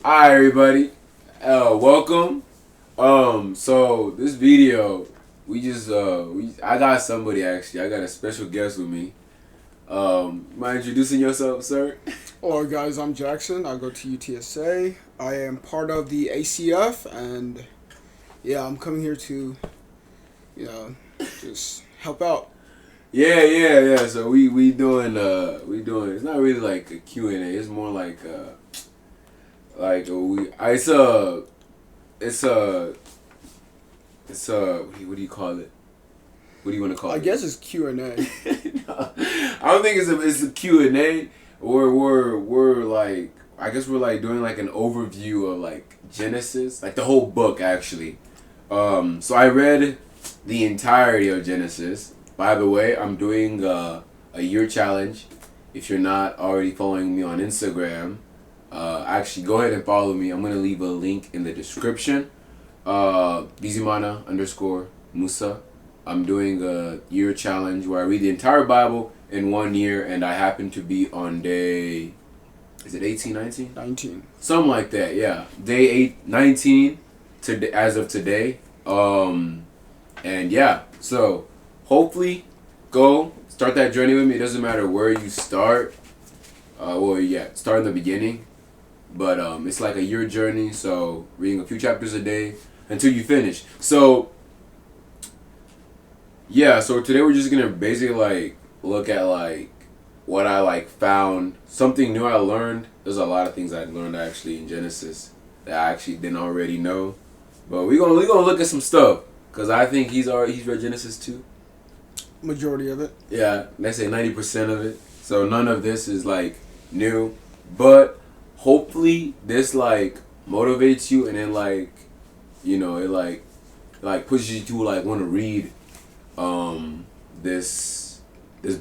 Hi everybody, welcome. So this video, I got somebody actually. I got a special guest with me. Mind introducing yourself, sir? Hello, guys. I'm Jackson. I go to UTSA. I am part of the ACF, and yeah, I'm coming here to, you know, just help out. Yeah. So we doing. It's not really like a Q&A. It's more like it's a what do you call it? What do you want to call I it? guess it's Q&A. No, I don't think it's a Q&A. We're like, I guess we're like doing like an overview of like Genesis, like the whole book actually. So I read the entirety of Genesis. By the way, I'm doing a year challenge. If you're not already following me on Instagram, actually go ahead and follow me. I'm gonna leave a link in the description. Bizimana underscore Musa. I'm doing a year challenge where I read the entire Bible in 1 year, and I happen to be on day, is it 18, 19? 19. Something like that, yeah. Day 19 as of today. And yeah, so hopefully go start that journey with me. It doesn't matter where you start. Start in the beginning. But it's like a year journey, so reading a few chapters a day until you finish. So yeah, so today we're just gonna basically like look at like what I like found, something new I learned. There's a lot of things I learned actually in Genesis that I actually didn't already know. But we gonna look at some stuff because I think he's read Genesis too. Majority of it. Yeah, let's say 90% of it. So none of this is like new, but hopefully this like motivates you and then like it like pushes you to like want to read this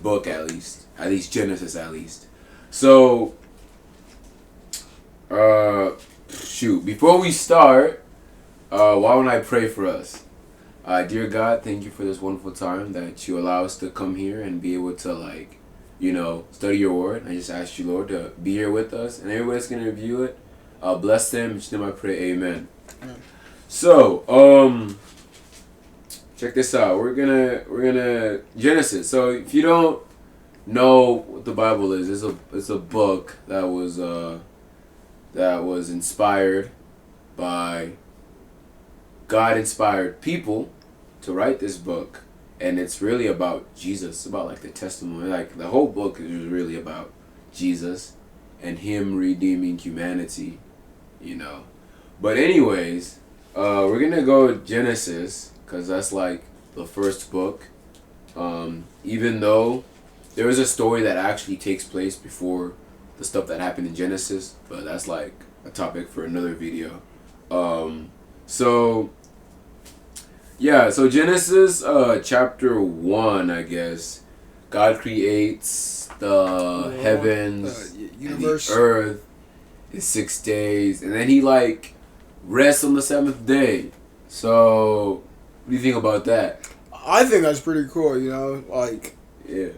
book at least Genesis at least. So shoot, before we start, why don't I pray for us? Dear God, thank you for this wonderful time that you allow us to come here and be able to study your word. I just ask you, Lord, to be here with us and everybody's gonna review it. Bless them. In Jesus' name I pray, amen. Amen. So, check this out. We're gonna Genesis. So if you don't know what the Bible is, it's a book that was inspired by God inspired people to write this book, and it's really about Jesus, about like the testimony. Like the whole book is really about Jesus and him redeeming humanity. But anyways, we're gonna go with Genesis because that's like the first book. Even though there is a story that actually takes place before the stuff that happened in Genesis, but that's like a topic for another video. So yeah, so Genesis chapter 1, I guess. God creates the heavens and the Universe. earth in 6 days, and then he like rests on the seventh day. So what do you think about that? I think that's pretty cool. Like Yeah.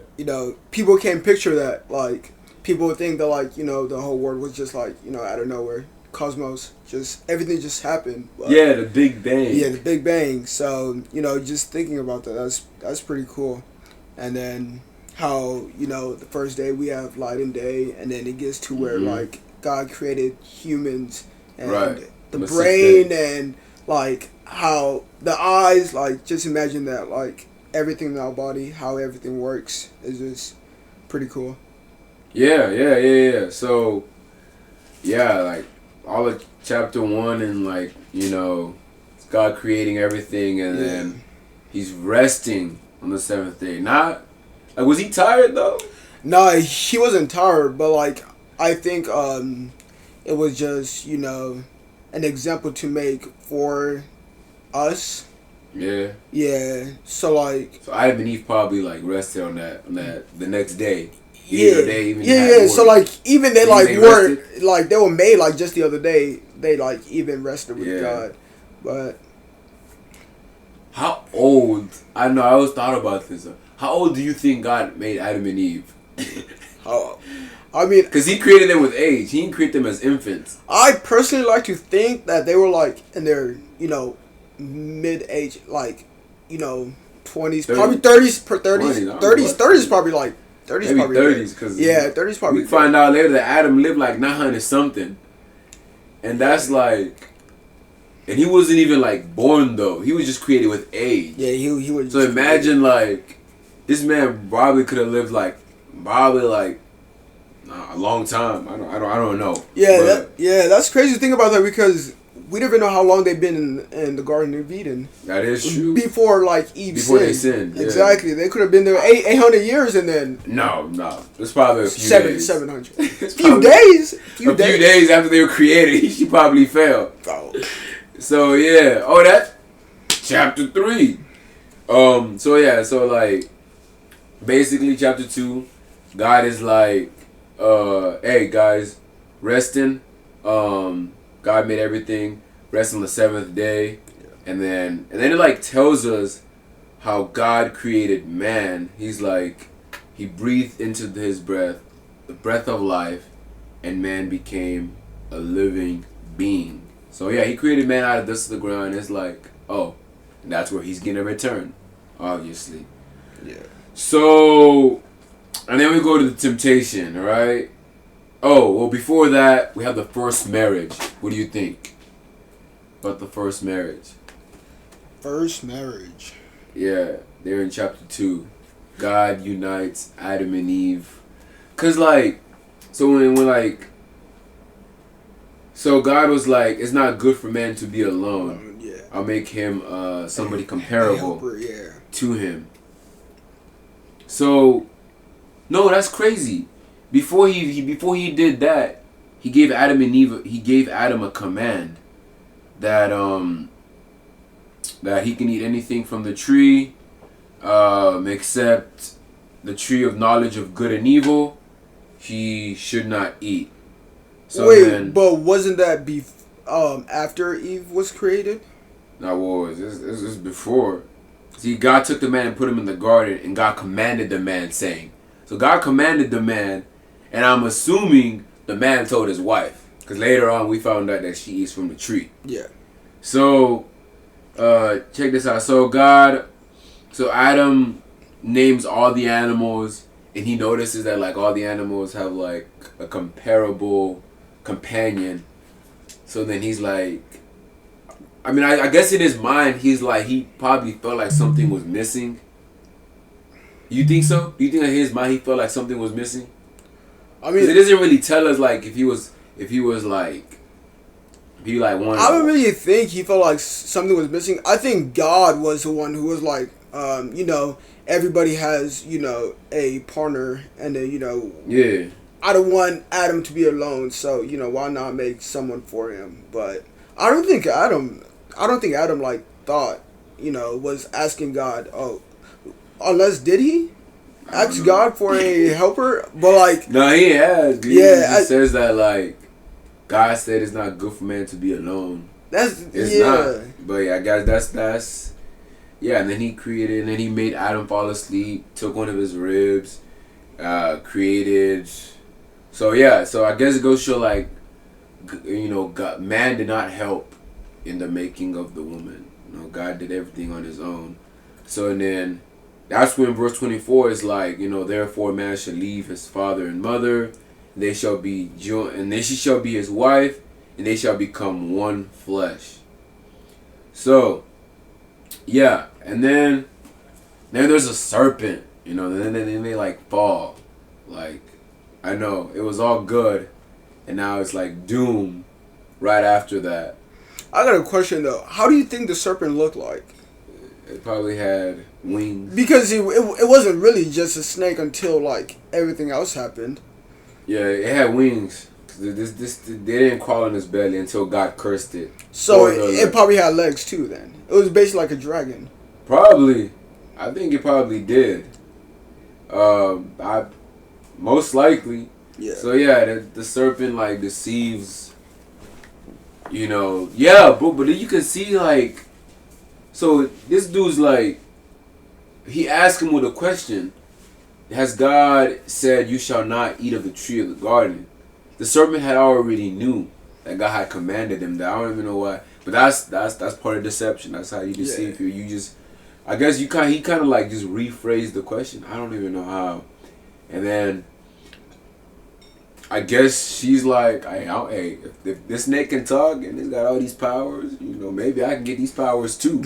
People can't picture that. Like people would think that the whole world was just out of nowhere. Cosmos, just everything just happened. But Yeah, the Big Bang. yeah, the Big Bang. So just thinking about that, that's pretty cool. And then how the first day we have light and day, and then it gets to where like God created humans and Right. the On the sixth brain day. and like how the eyes, like just imagine that, like everything in our body, how everything works is just pretty cool. Yeah. So yeah, like all of chapter 1 and it's God creating everything, and Yeah. then he's resting on the seventh day. Not like, was he tired though? No, he wasn't tired, but like I think it was just an example to make for us. Yeah. Yeah. So like So Adam and Eve probably like rested on that the next day. yeah, Either they even yeah, had yeah. So more. like even they You like think they were rested? like they were made like just the other day. They like even rested with Yeah. God, but How old? I know. I always thought about this. How old do you think God made Adam and Eve? how I mean, because he created them with age. He didn't create them as infants. I personally like to think that they were like in their, mid age, like, 20s, 30, probably 30s, 20s, 30s is probably like, 30s maybe probably 30s, because 30s probably. We find out later that Adam lived like 900 something, and that's like, and he wasn't even like born though. He was just created with age. Yeah, he was. So imagine like, this man probably could have lived like, a long time. I don't know. Yeah, that's crazy to think about that, because we don't even know how long they've been in the Garden of Eden. That is true. Before like Eve Before sinned. they sinned. Yeah. Exactly. They could have been there 800 years and then. No. It's probably a few days. 700. Few days after they were created, she probably fell. Oh. So yeah. Oh, that chapter 3. So like, basically chapter 2, God is like, hey guys, resting. God made everything, rest on the 7th day, and then it like tells us how God created man. He's like, he breathed into his breath, the breath of life, and man became a living being. So yeah, he created man out of dust of the ground. It's like, oh, and that's where he's gonna return, obviously. Yeah. So, and then we go to the temptation, right? Oh, well, before that, we have the first marriage. What do you think about the first marriage? First marriage. Yeah, they're in chapter 2. God unites Adam and Eve. Because, like, so so God was like, it's not good for man to be alone. Yeah. I'll make him somebody comparable to him. So, no, that's crazy. Before he did that, he gave Adam and Eve. He gave Adam a command that that he can eat anything from the tree, except the tree of knowledge of good and evil. He should not eat. So wait, but wasn't that after Eve was created? No, what was this? This is before. See, God took the man and put him in the garden, and God commanded the man, saying. So God commanded the man. And I'm assuming the man told his wife. Because later on we found out that she eats from the tree. Yeah. So, check this out. So Adam names all the animals. And he notices that like all the animals have like a comparable companion. So then he's like, I mean, I guess in his mind, he's like, he probably felt like something was missing. You think so? Do you think in his mind he felt like something was missing? I mean, it doesn't really tell us like if he wanted. I don't really think he felt like something was missing. I think God was the one who was like, everybody has a partner, and then yeah. I don't want Adam to be alone, so why not make someone for him? But I don't think Adam like thought was asking God. Oh, unless did he? Ask God for a helper, but like no, he has. Dude. Yeah, he says that like God said it's not good for man to be alone. It's not. But yeah, I guess that's yeah. And then he created, and then he made Adam fall asleep, took one of his ribs, created. So yeah, so I guess it goes to show like God, man did not help in the making of the woman. God did everything on his own. So and then. That's when verse 24 is like, therefore man shall leave his father and mother, and they shall be joined, and then she shall be his wife, and they shall become one flesh. So, yeah, and then there's a serpent, then they like fall. Like, I know, it was all good, and now it's like doom right after that. I got a question though. How do you think the serpent looked like? It probably had wings. Because it wasn't really just a snake until like everything else happened. Yeah, it had wings. They didn't crawl on his belly until God cursed it. So it probably had legs too then. It was basically like a dragon. Probably. I think it probably did. Most likely. Yeah. So yeah, the serpent like deceives. Yeah, but then you can see like. So this dude's like, he asked him with a question. has God said, "You shall not eat of the tree of the garden"? The serpent had already knew that God had commanded him. That I don't even know why, but that's part of deception. That's how you deceive you. You just, I guess he kind of like just rephrased the question. I don't even know how, and then I guess she's like, hey, if this snake can talk and it's got all these powers, maybe I can get these powers too.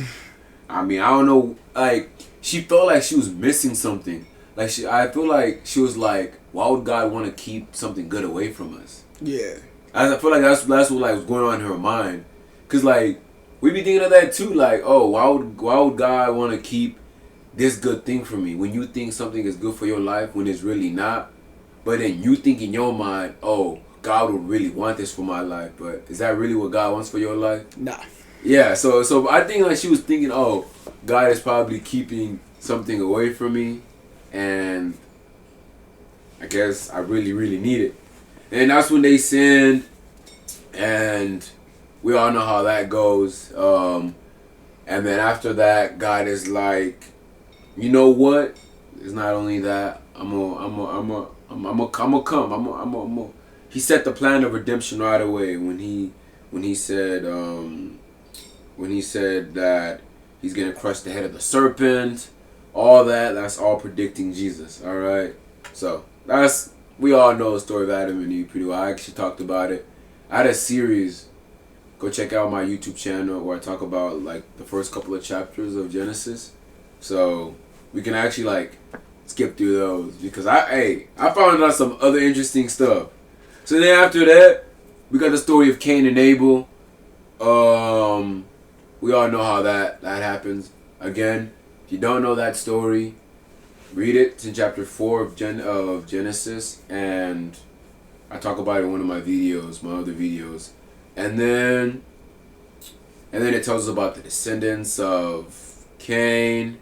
I mean, I don't know. Like, she felt like she was missing something. Like, I feel like she was like, why would God want to keep something good away from us? Yeah. I feel like that's what like was going on in her mind. Cause like we be thinking of that too. Like, oh, why would God want to keep this good thing from me when you think something is good for your life when it's really not? But then you think in your mind, oh, God would really want this for my life. But is that really what God wants for your life? Nah. Yeah, so I think like she was thinking, oh, God is probably keeping something away from me, and I guess I really, really need it. And that's when they sinned, and we all know how that goes. And then after that, God is like, you know what? It's not only that. I'm gonna come. He set the plan of redemption right away when he said that he's gonna crush the head of the serpent. All that's all predicting Jesus. All right. So we all know the story of Adam and Eve pretty well. I actually talked about it. I had a series. Go check out my YouTube channel where I talk about like the first couple of chapters of Genesis. So we can actually like skip through those because I found out some other interesting stuff. So then after that, we got the story of Cain and Abel. We all know how that happens. Again, if you don't know that story, read it. It's in chapter 4 of Genesis, and I talk about it in one of my videos, my other videos. And then it tells us about the descendants of Cain.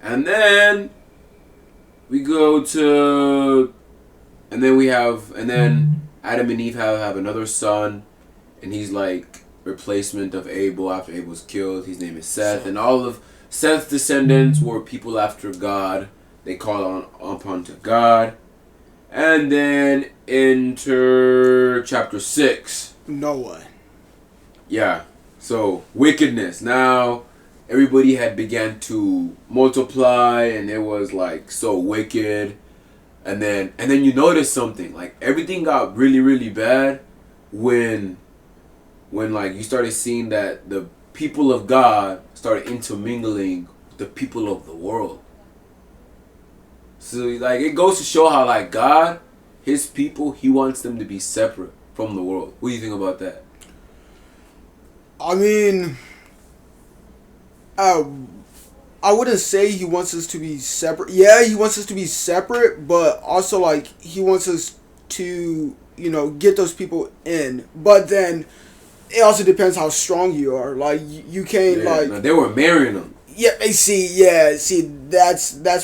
And then we go to, and then Adam and Eve have another son, and he's like replacement of Abel after Abel's killed. His name is Seth, and all of Seth's descendants were people after God. They call upon to God. And then enter chapter 6. Noah. Yeah. So wickedness. Now everybody had began to multiply, and it was like so wicked. And then you notice something, like everything got really, really bad when like you started seeing that the people of God started intermingling with the people of the world. So like it goes to show how like God, his people, he wants them to be separate from the world. What do you think about that? I mean, I wouldn't say he wants us to be separate. Yeah, he wants us to be separate, but also like he wants us to, get those people in. But then it also depends how strong you are. Like you can't no, they were marrying them. Yeah, that's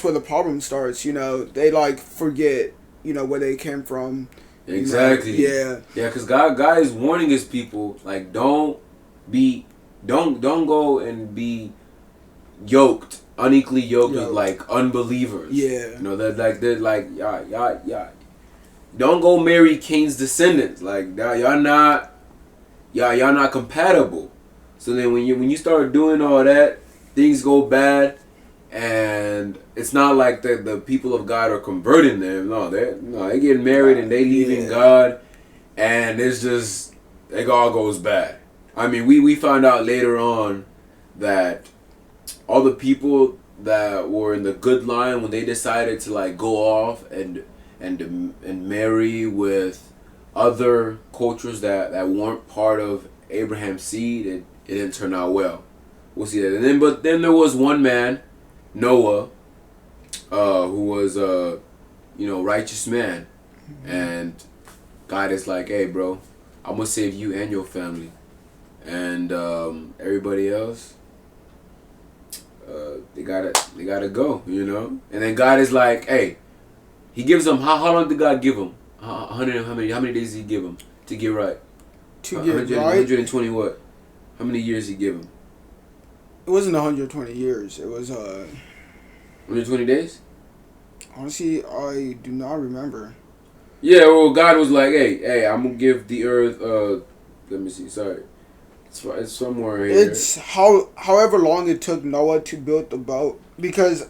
where the problem starts. They like forget where they came from. Exactly. Yeah. Yeah, because God is warning his people, like don't go and be unequally yoked with like unbelievers. Yeah. They're like yeah. Don't go marry Cain's descendants. Like y'all not compatible. So then when you start doing all that, things go bad, and it's not like the people of God are converting them. No, they getting married and they leaving God, and it's just it all goes bad. I mean, we found out later on that all the people that were in the good line, when they decided to like go off and marry with other cultures that weren't part of Abraham's seed, it didn't turn out well. We'll see that. But then there was one man, Noah, who was a righteous man, and God is like, hey bro, I'm gonna save you and your family, and everybody else, they gotta go, And then God is like, hey, he gives them how long did God give them? How many days did he give them to get right? To get right. 120 what? How many years did he give them? It wasn't 120 years. It was 120 days? Honestly, I do not remember. Yeah, well, God was like, hey, I'm gonna give the earth. Let me see. Sorry, it's somewhere here. It's however long it took Noah to build the boat, because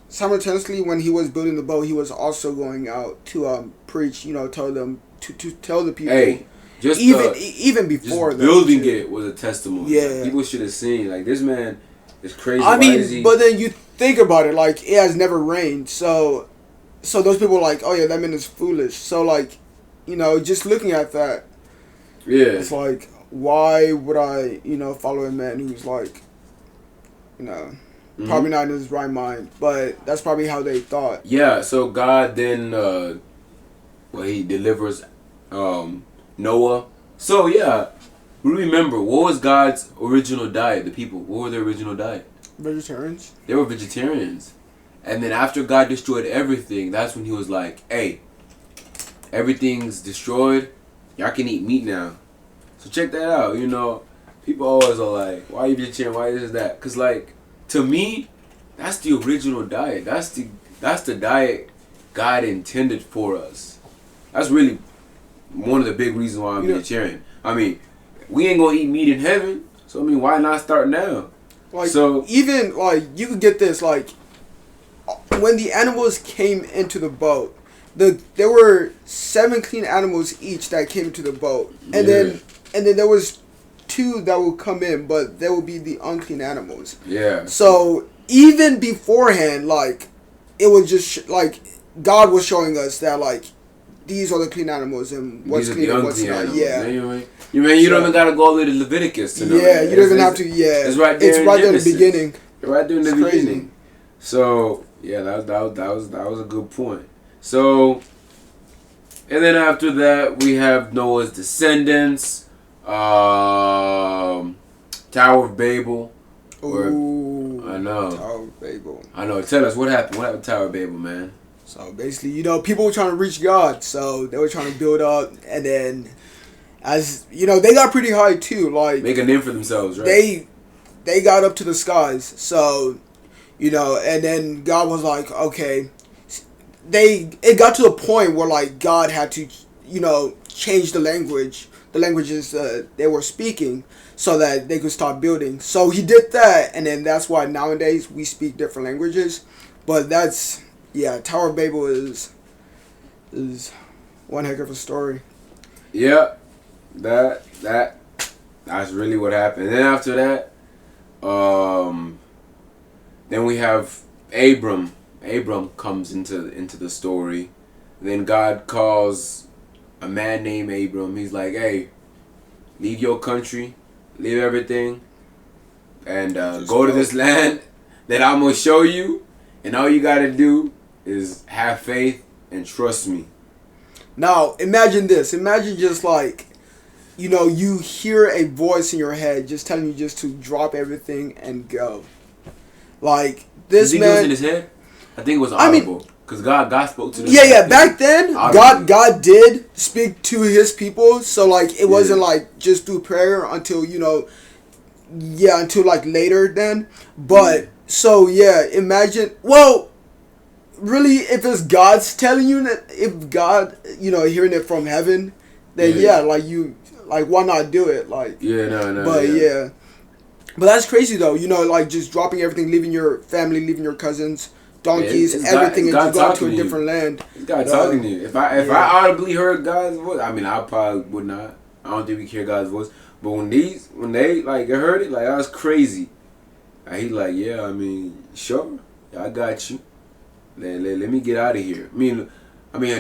simultaneously when he was building the boat, he was also going out to preach. Tell them to tell the people. Hey, just Even before just building too. it was a testimony. Yeah. Like, people should have seen. Like, this man is crazy. I Why is mean, he? but then you think about it, like it has never rained, so those people are like, oh yeah, that man is foolish. So like, just looking at that, Yeah. it's like, why would I, follow a man who's like, probably not in his right mind? But that's probably how they thought. Yeah. So God then, he delivers, Noah. So yeah, remember what was God's original diet? The people. What were their original diet? Vegetarians. They were vegetarians. And then after God destroyed everything, that's when he was like, hey, everything's destroyed. Y'all can eat meat now. So check that out. People always are like, why you vegetarian? Why is that? Because, like, to me, that's the original diet. That's the diet God intended for us. That's really one of the big reasons why I'm vegetarian. I mean, we ain't going to eat meat in heaven. So, I mean, why not start now? Like, even, like, you could get this, like, when the animals came into the boat, there were 7 clean animals each that came into the boat, and then there was 2 that would come in, but there would be the unclean animals. Yeah. So even beforehand, like, it was just like God was showing us that, like, these are the clean animals and what's clean and what's not. Yeah. You don't even gotta go all the way to Leviticus to know. Yeah, you don't even have to. Yeah, it's right there. It's right there in the beginning. Right there in the beginning. So yeah, that was a good point. So, and then after that we have Noah's descendants, Tower of Babel. Ooh, I know. Tower of Babel. I know. Tell us what happened. What happened to Tower of Babel, man? So basically, people were trying to reach God, so they were trying to build up, and then, as they got pretty high too. Like, make a name for themselves, right? They got up to the skies, so and then God was like, okay, it got to a point where, like, God had to change the languages they were speaking, so that they could start building. So he did that, and then that's why nowadays we speak different languages. But that's, yeah, Tower of Babel is one heck of a story. Yeah, that's really what happened. And then after that, then we have Abram. Abram comes into the story. Then God calls a man named Abram. He's like, hey, leave your country, leave everything, and go to this land that I'm going to show you. And all you got to do is have faith and trust me. Now, imagine this. Imagine just like, you hear a voice in your head just telling you just to drop everything and go. Like, this man... You think it was in his head? I think it was audible. Because God spoke to them. Yeah. Back then, God did speak to his people. So, like, it wasn't, like, just through prayer until, until, like, later then. But, so, yeah, imagine... Well, really, if it's God's telling you that... If God, hearing it from heaven, then, like, why not do it? Like... Yeah, no. But, yeah. But that's crazy, though. Like, just dropping everything, leaving your family, leaving your cousins... donkeys, everything, and just go to a different land. It's God talking to you. If I audibly heard God's voice, I mean, I probably would not. I don't think we hear God's voice. But when they like heard it, like, that was crazy. And he like, yeah, I mean, sure, I got you. Let me get out of here. I mean,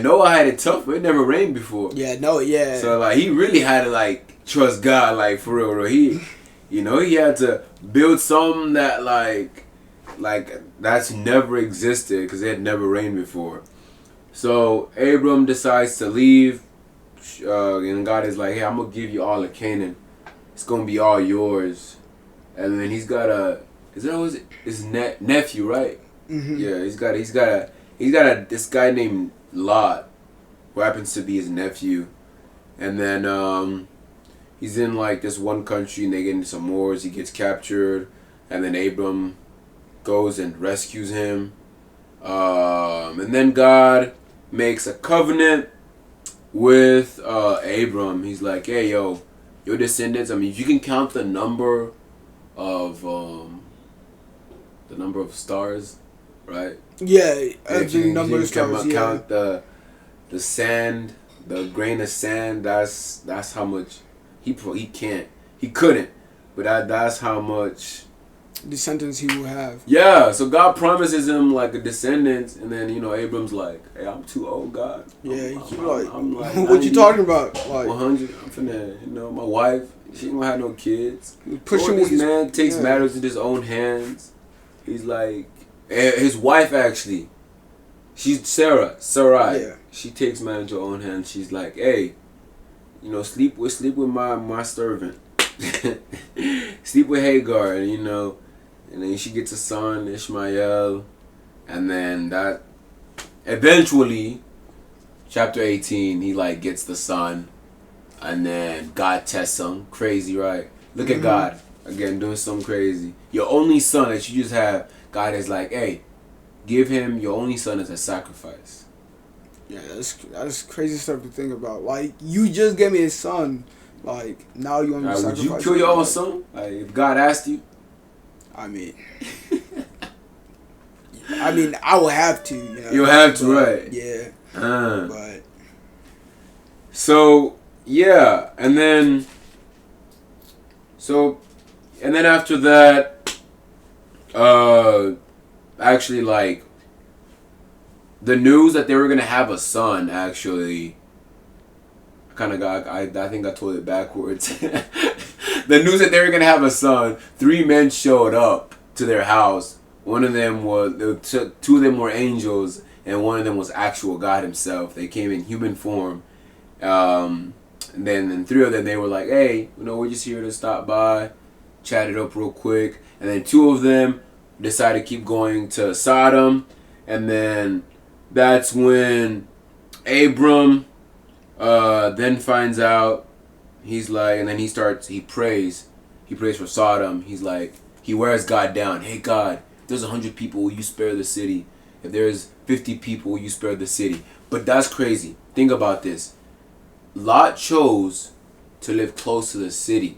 Noah had it tough, but it never rained before. Yeah, no, yeah. So like, he really had to like trust God, like, for real. He had to build something that like that's never existed because it had never rained before. So Abram decides to leave, and God is like, hey, I'm gonna give you all of Canaan. It's gonna be all yours. And then he's got his nephew, right? Mm-hmm. Yeah, he's got this guy named Lot, who happens to be his nephew. And then he's in like this one country, and they get into some wars. He gets captured, and then Abram goes and rescues him. And then God makes a covenant with Abram. He's like, hey, yo, your descendants. I mean, if you can count the number of stars, right? Yeah, If the number of stars. Count the sand, the grain of sand. That's how much he couldn't, but that's how much descendants he will have. Yeah, so God promises him like a descendant, and then Abram's like, "Hey, I'm too old, God." I'm like, what you talking about? Like 100. I'm finna, my wife, she ain't gonna have no kids. Pushing this man takes matters in his own hands. He's like, his wife actually, she's Sarai. Yeah. She takes matters into her own hands. She's like, "Hey, sleep with my servant, sleep with Hagar, and then she gets a son, Ishmael, and then that eventually, chapter 18, he like gets the son, and then God tests him. Crazy, right? Look at God again doing something crazy. Your only son that you just have, God is like, hey, give him your only son as a sacrifice. Yeah, that's crazy stuff to think about. Like, you just gave me a son. Like, now you want me to sacrifice him? Would you kill your own son? Like, if God asked you? I mean, I will have to. You'll have to, right? Yeah. But so yeah, and then after that, actually, like, the news that they were gonna have a son, actually, I think I told it backwards. The news that they were gonna have a son, 3 men showed up to their house. Two of them were angels, and one of them was actual God himself. They came in human form. And then 3 of them, they were like, hey, we're just here to stop by, chat it up real quick. And then 2 of them decided to keep going to Sodom. And then that's when Abram then finds out. He's like, and then he prays for Sodom. He's like, he wears God down. Hey God, if there's 100 people, will you spare the city? If there's 50 people, will you spare the city? But that's crazy. Think about this. Lot chose to live close to the city.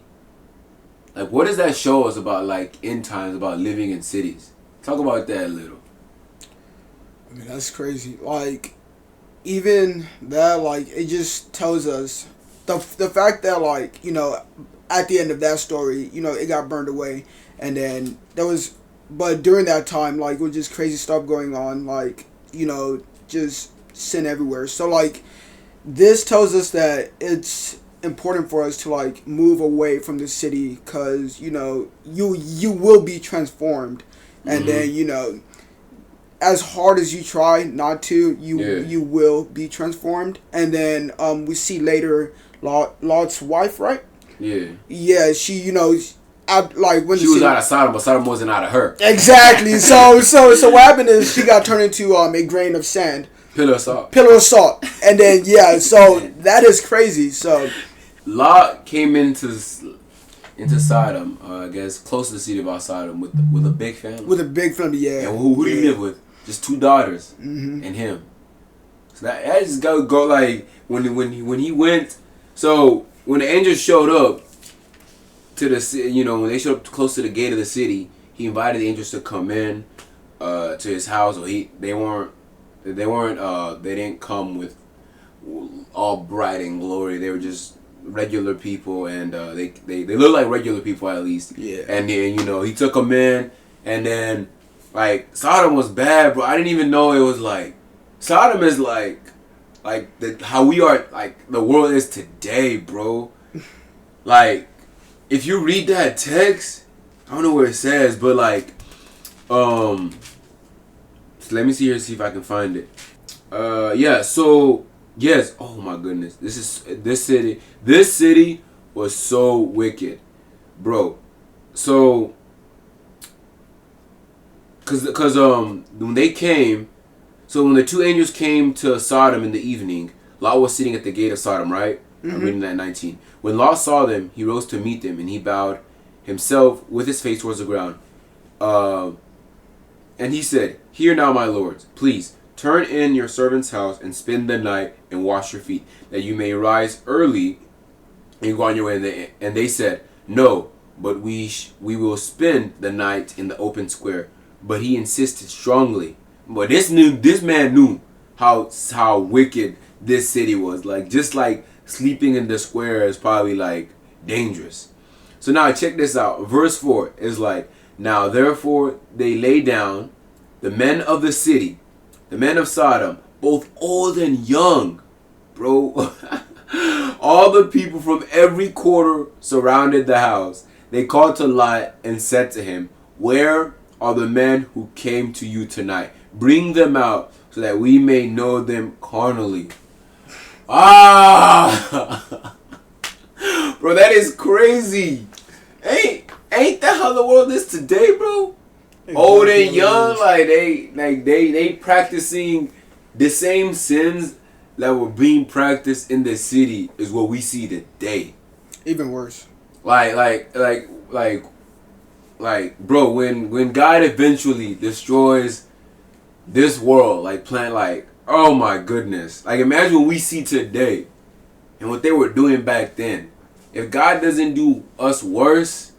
Like, what does that show us about, like, end times, about living in cities? Talk about that a little. I mean, that's crazy. Like, even that, like, it just tells us the fact that, like, at the end of that story, it got burned away, and then but during that time, like, it was just crazy stuff going on, like, just sin everywhere. So, like, this tells us that it's important for us to, like, move away from the city, because, you will be transformed, and then, as hard as you try not to, you will be transformed. And then we see later Lot's wife, right? Yeah. Yeah, she, like when she was out of Sodom, but Sodom wasn't out of her. Exactly. So what happened is she got turned into a grain of sand. Pillar of salt. And then so that is crazy. So Lot came into Sodom, I guess close to the city of Sodom with a big family. With a big family, yeah. And who do you live with? Just 2 daughters and him. So that just go like when he went. So when the angels showed up to the city, when they showed up close to the gate of the city, he invited the angels to come in to his house. Or they didn't come with all bright and glory. They were just regular people, and they look like regular people at least. Yeah. And then he took them in, and then like Sodom was bad, bro. I didn't even know it was like Sodom is like how we are, like the world is today, bro. Like if you read that text, I don't know what it says, but like so let me see here, see if I can find it. Yeah. So yes. Oh my goodness. This city was so wicked, bro. So, cause when they came, so when the 2 angels came to Sodom in the evening, Lot was sitting at the gate of Sodom, right? I'm reading that 19. When Lot saw them, he rose to meet them, and he bowed himself with his face towards the ground. And he said, "Hear now, my lords, please turn in your servant's house and spend the night and wash your feet, that you may rise early and go on your way." And they said, "No, but we will spend the night in the open square." But he insisted strongly. But this man knew how wicked this city was. Like, just like sleeping in the square is probably like dangerous. So now check this out. Verse 4 is like, "Now therefore they lay down, the men of the city, the men of Sodom, both old and young," bro. All the people from every quarter surrounded the house. They called to Lot and said to him, "Where are the men who came to you tonight? Bring them out so that we may know them carnally." Ah! Bro, that is crazy. Ain't that how the world is today, bro? Exactly. Old and young, like they practicing the same sins that were being practiced in the city is what we see today. Even worse. Like, bro, when God eventually destroys this world, oh my goodness. Like, imagine what we see today and what they were doing back then. If God doesn't do us worse,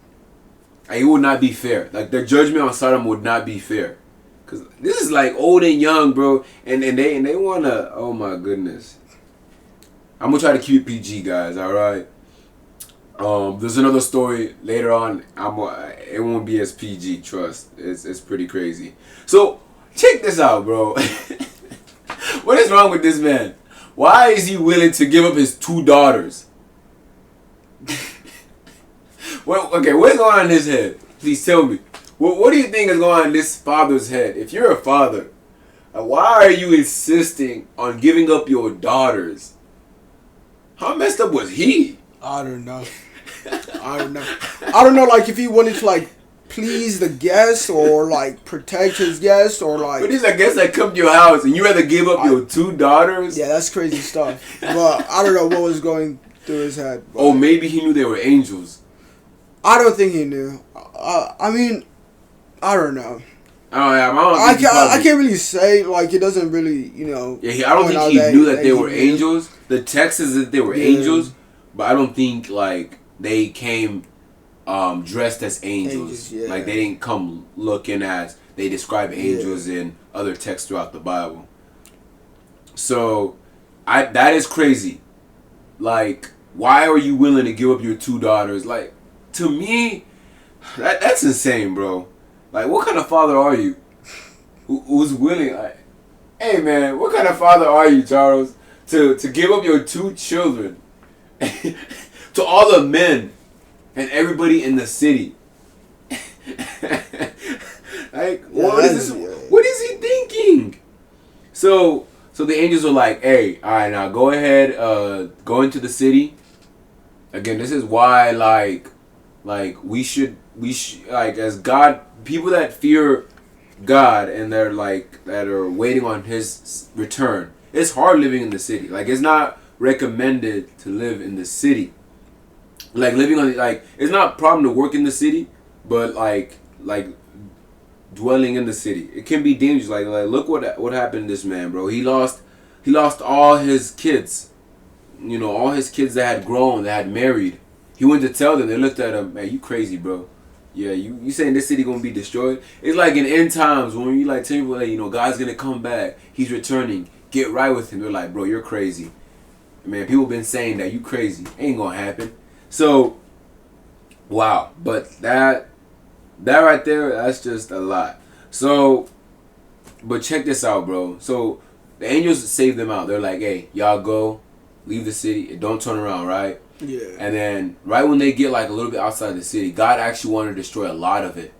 it would not be fair. Like, the judgment on Sodom would not be fair. Because this is like old and young, bro. And they want to, oh my goodness. I'm going to try to keep it PG, guys, all right? There's another story later on. It won't be as PG, trust. It's pretty crazy. So, check this out, bro. What is wrong with this man? Why is he willing to give up his 2 daughters? Well, okay, what's going on in his head? Please tell me. What do you think is going on in this father's head? If you're a father, why are you insisting on giving up your daughters? How messed up was he? I don't know. I don't know, like, if he wanted to, like, please the guest or, like, protect his guest or, like... But these are guests that come to your house and you rather give up your 2 daughters? Yeah, that's crazy stuff. But I don't know what was going through his head. But oh, maybe he knew they were angels. I don't think he knew. I mean, I don't know. I can't really say, like, it doesn't really, you know... Yeah, I don't think he knew that they were angels. The text is that they were angels, but I don't think, like, they came dressed as angels. Yeah. Like, they didn't come looking as they describe angels in other texts throughout the Bible. So, that is crazy. Like, why are you willing to give up your 2 daughters? Like, to me, that's insane, bro. Like, what kind of father are you? Who's willing? Like, hey, man, what kind of father are you, Charles, to give up your 2 children to all the men and everybody in the city? Like, what is this? What is he thinking? So the angels are like, "Hey, all right, now go ahead, go into the city." Again, this is why, like we should like, as God, people that fear God and they're like that are waiting on His return. It's hard living in the city. Like, it's not recommended to live in the city. Like, living on it's not a problem to work in the city, but like dwelling in the city, it can be dangerous. Like look what happened to this man, bro. He lost all his kids. You know, all his kids that had grown, that had married. He went to tell them. They looked at him, "Man, you crazy, bro. Yeah, you saying this city gonna be destroyed?" It's like in end times when you like tell people, like, you know, God's gonna come back. He's returning. Get right with Him. They're like, "Bro, you're crazy." Man, people been saying that. You crazy. Ain't gonna happen. So, wow. But that right there, that's just a lot. So, but check this out, bro. So, the angels save them out. They're like, "Hey, y'all go. Leave the city. Don't turn around," right? Yeah. And then right when they get like a little bit outside the city, God actually wanted to destroy a lot of it.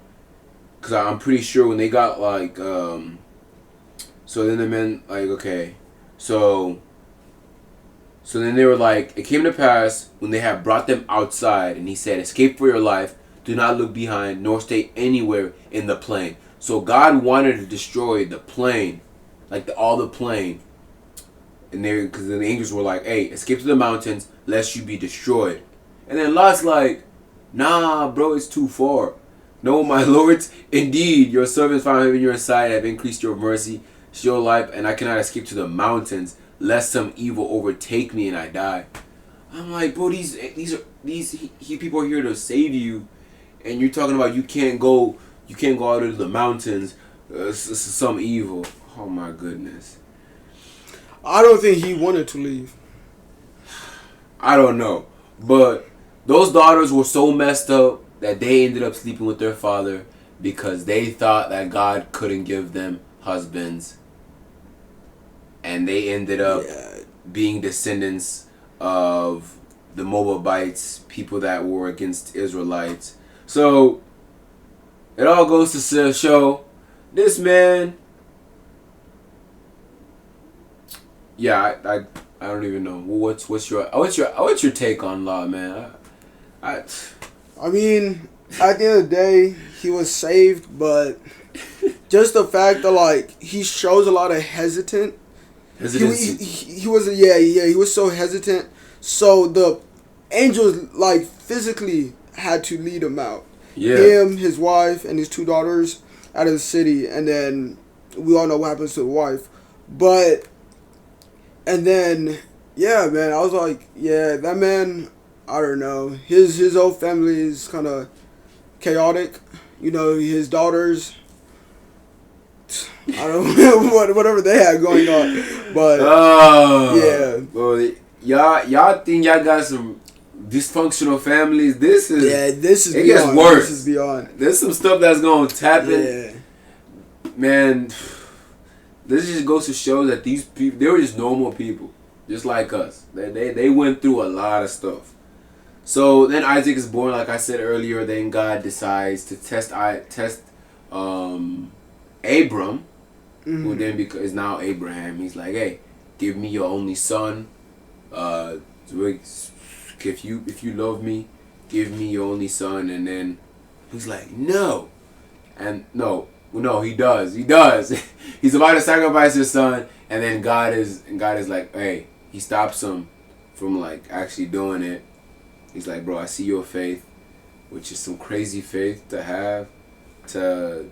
Because I'm pretty sure when they got like, so then the men like, okay, so then they were like, it came to pass when they had brought them outside, and He said, "Escape for your life. Do not look behind, nor stay anywhere in the plain." So God wanted to destroy the plain, like all the plain. And because then the angels were like, "Hey, escape to the mountains, lest you be destroyed." And then Lot's like, "Nah, bro, it's too far." No, my lords, indeed, your servants found favor in your sight, have increased your mercy, show life, and I cannot escape to the mountains, lest some evil overtake me and I die. I'm like, bro, these people are here to save you, and you're talking about you can't go out into the mountains, some evil. Oh my goodness. I don't think he wanted to leave. I don't know, but those daughters were so messed up that they ended up sleeping with their father because they thought that God couldn't give them husbands, and they ended up being descendants of the Moabites, people that were against Israelites. So it all goes to show this man. Yeah, I don't even know. What's your take on law, man? I mean, at the end of the day, he was saved, but just the fact that like he shows a lot of hesitancy. He was so hesitant. So the angels like physically had to lead him out. Yeah. Him, his wife, and his two daughters out of the city, and then we all know what happens to the wife. And then man, I was like, that man. I don't know. His whole family is kind of chaotic. You know, his daughters. I don't know whatever they had going on, but Well, y'all think y'all got some dysfunctional families? This is it beyond. gets Worse. This is beyond. There's some stuff that's gonna happen. Yeah. Man, this just goes to show that these people, they were just normal people, just like us. They went through a lot of stuff. So then Isaac is born, like I said earlier. Then God decides to test Abram, who then is now Abraham. He's like, hey, give me your only son. If you love me, give me your only son. And then he's like, no, and no, he does. He's about to sacrifice his son, and then God is like, hey, he stops him from like actually doing it. He's like, bro, I see your faith, which is some crazy faith to have. I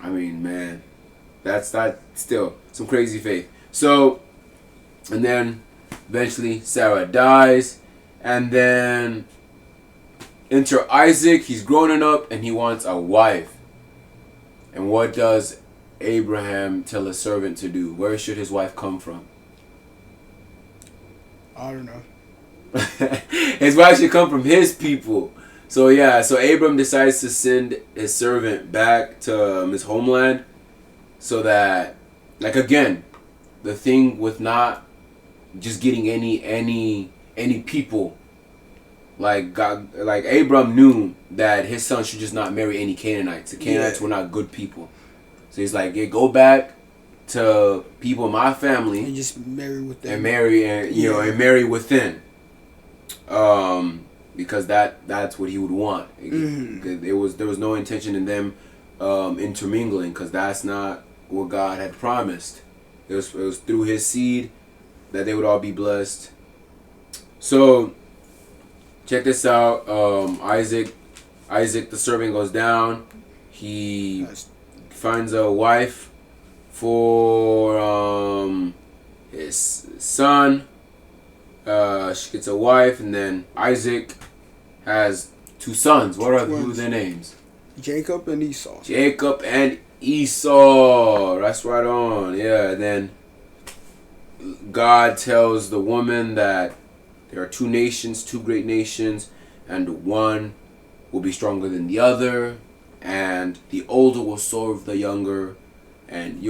mean, man, that's not still some crazy faith. So, and then eventually Sarah dies, and then enter Isaac. He's growing up, and he wants a wife. And what does Abraham tell his servant to do? Where should his wife come from? I don't know. His wife should come from his people. So Abram decides to send his servant back to his homeland, so that, like, again, the thing with not just getting any people, like God, like Abram knew that his son should just not marry any Canaanites. The Canaanites were not good people. So he's like, go back to people in my family and just marry with them. And marry within. Because that's what he would want. There was no intention in them intermingling, because that's not what God had promised. It was through his seed that they would all be blessed. So check this out. Isaac the servant goes down. He finds a wife for his son. She gets a wife, and then Isaac has two sons. Who are their names? Jacob and Esau. That's right on. Yeah, and then God tells the woman that there are two great nations, and one will be stronger than the other, and the older will serve the younger. And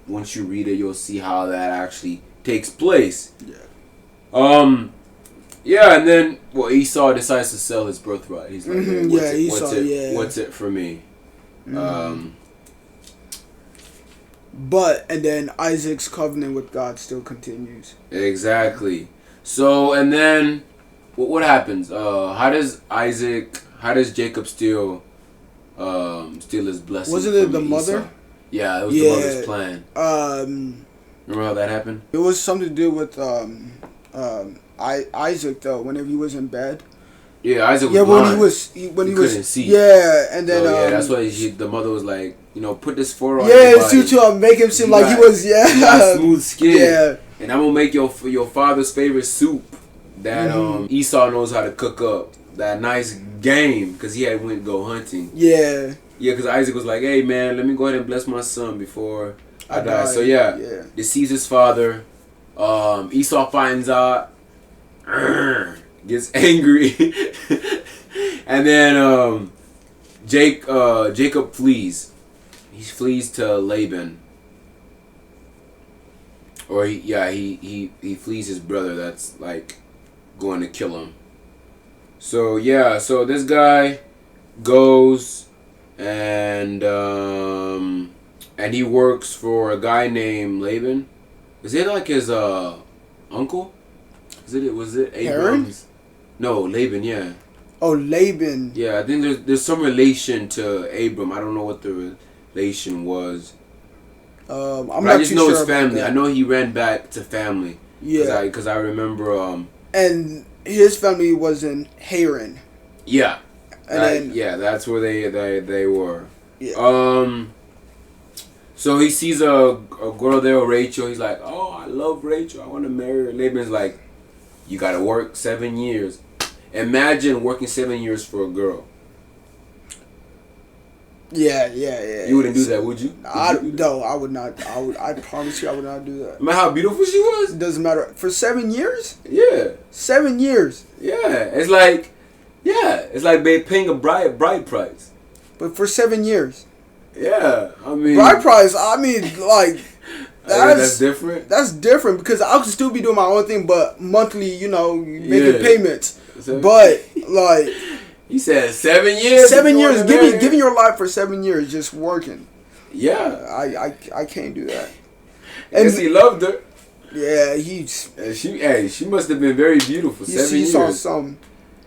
once you read it, you'll see how that actually takes place. And then Esau decides to sell his birthright. He's like, what's it for me? But and then Isaac's covenant with God still continues. Exactly. So, and then what happens? How does Jacob steal his blessing? Wasn't it the Esau? mother? Yeah, it was the mother's plan. Remember how that happened? It was something to do with Isaac, though. Whenever he was in bed, Yeah, Isaac was Yeah, blind. when he couldn't was see. yeah, and then So, yeah, that's why the mother was like, put this four on yeah, your body. to make him seem You like he got- was You got smooth skin. Yeah. And I'm gonna make your father's favorite soup that Esau knows how to cook up. That nice game, because he had went go hunting. Yeah. Yeah, because Isaac was like, hey man, let me go ahead and bless my son before I die. So Yeah. deceives his father. Esau finds out, gets angry, and then Jacob flees. He flees to Laban, or he flees his brother that's like going to kill him. So so this guy goes and he works for a guy named Laban. Is it like his uncle? Was it Abram's? No, Laban, yeah. Oh, Laban. Yeah, I think there's some relation to Abram. I don't know what the relation was. I just know his family. I know he ran back to family. Yeah. Because I remember. And his family was in Haran. Yeah. And then that's where they were. Yeah. So he sees a girl there, Rachel. He's like, oh, I love Rachel. I want to marry her. Laban's like, you got to work 7 years. Imagine working 7 years for a girl. Yeah. You wouldn't do that, would you? No, I would not. I promise you, I would not do that. Remember how beautiful she was? It doesn't matter. For 7 years? Yeah. 7 years. Yeah. It's like they paying a bride price. But for 7 years. Yeah. I mean. Bride price, I mean, like. That's different. That's different because I could still be doing my own thing, but monthly, making payments. But like, he said 7 years. 7 years, giving your life for 7 years just working. Yeah, I can't do that. And he loved her. Yeah, she must have been very beautiful. 7 years. Saw some.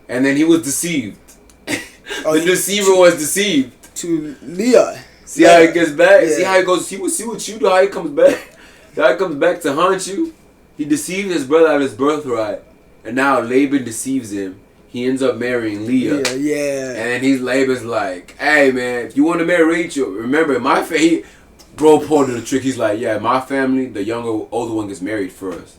And then he was deceived. The deceiver was deceived. To Leah. See how it gets back? Yeah. See how it goes? See what you do, how he comes back? How he comes back to haunt you? He deceived his brother out of his birthright. And now Laban deceives him. He ends up marrying Leah. Yeah. And then Laban's like, hey man, if you want to marry Rachel, remember my family. Bro pulled the trick. He's like, yeah, my family, the older one gets married first.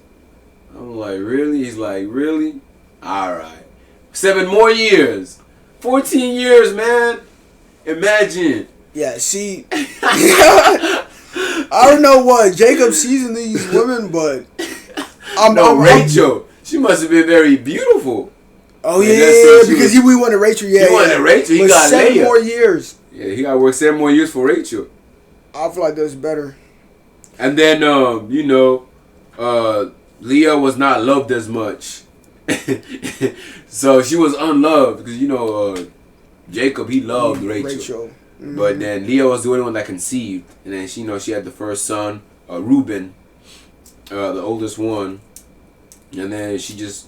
I'm like, really? He's like, really? Alright. 7 more years. 14 years, man. Imagine. Yeah, see, I don't know what Jacob sees in these women, but Rachel. She must have been very beautiful. Oh yeah, because we wanted Rachel. Yeah, he wanted Rachel. He got 7 more years. Yeah, he got to work 7 more years for Rachel. I feel like that's better. And then Leah was not loved as much, so she was unloved because Jacob, he loved Rachel. Mm-hmm. But then Leah was the only one that conceived, and then she had the first son, Reuben, the oldest one, and then she just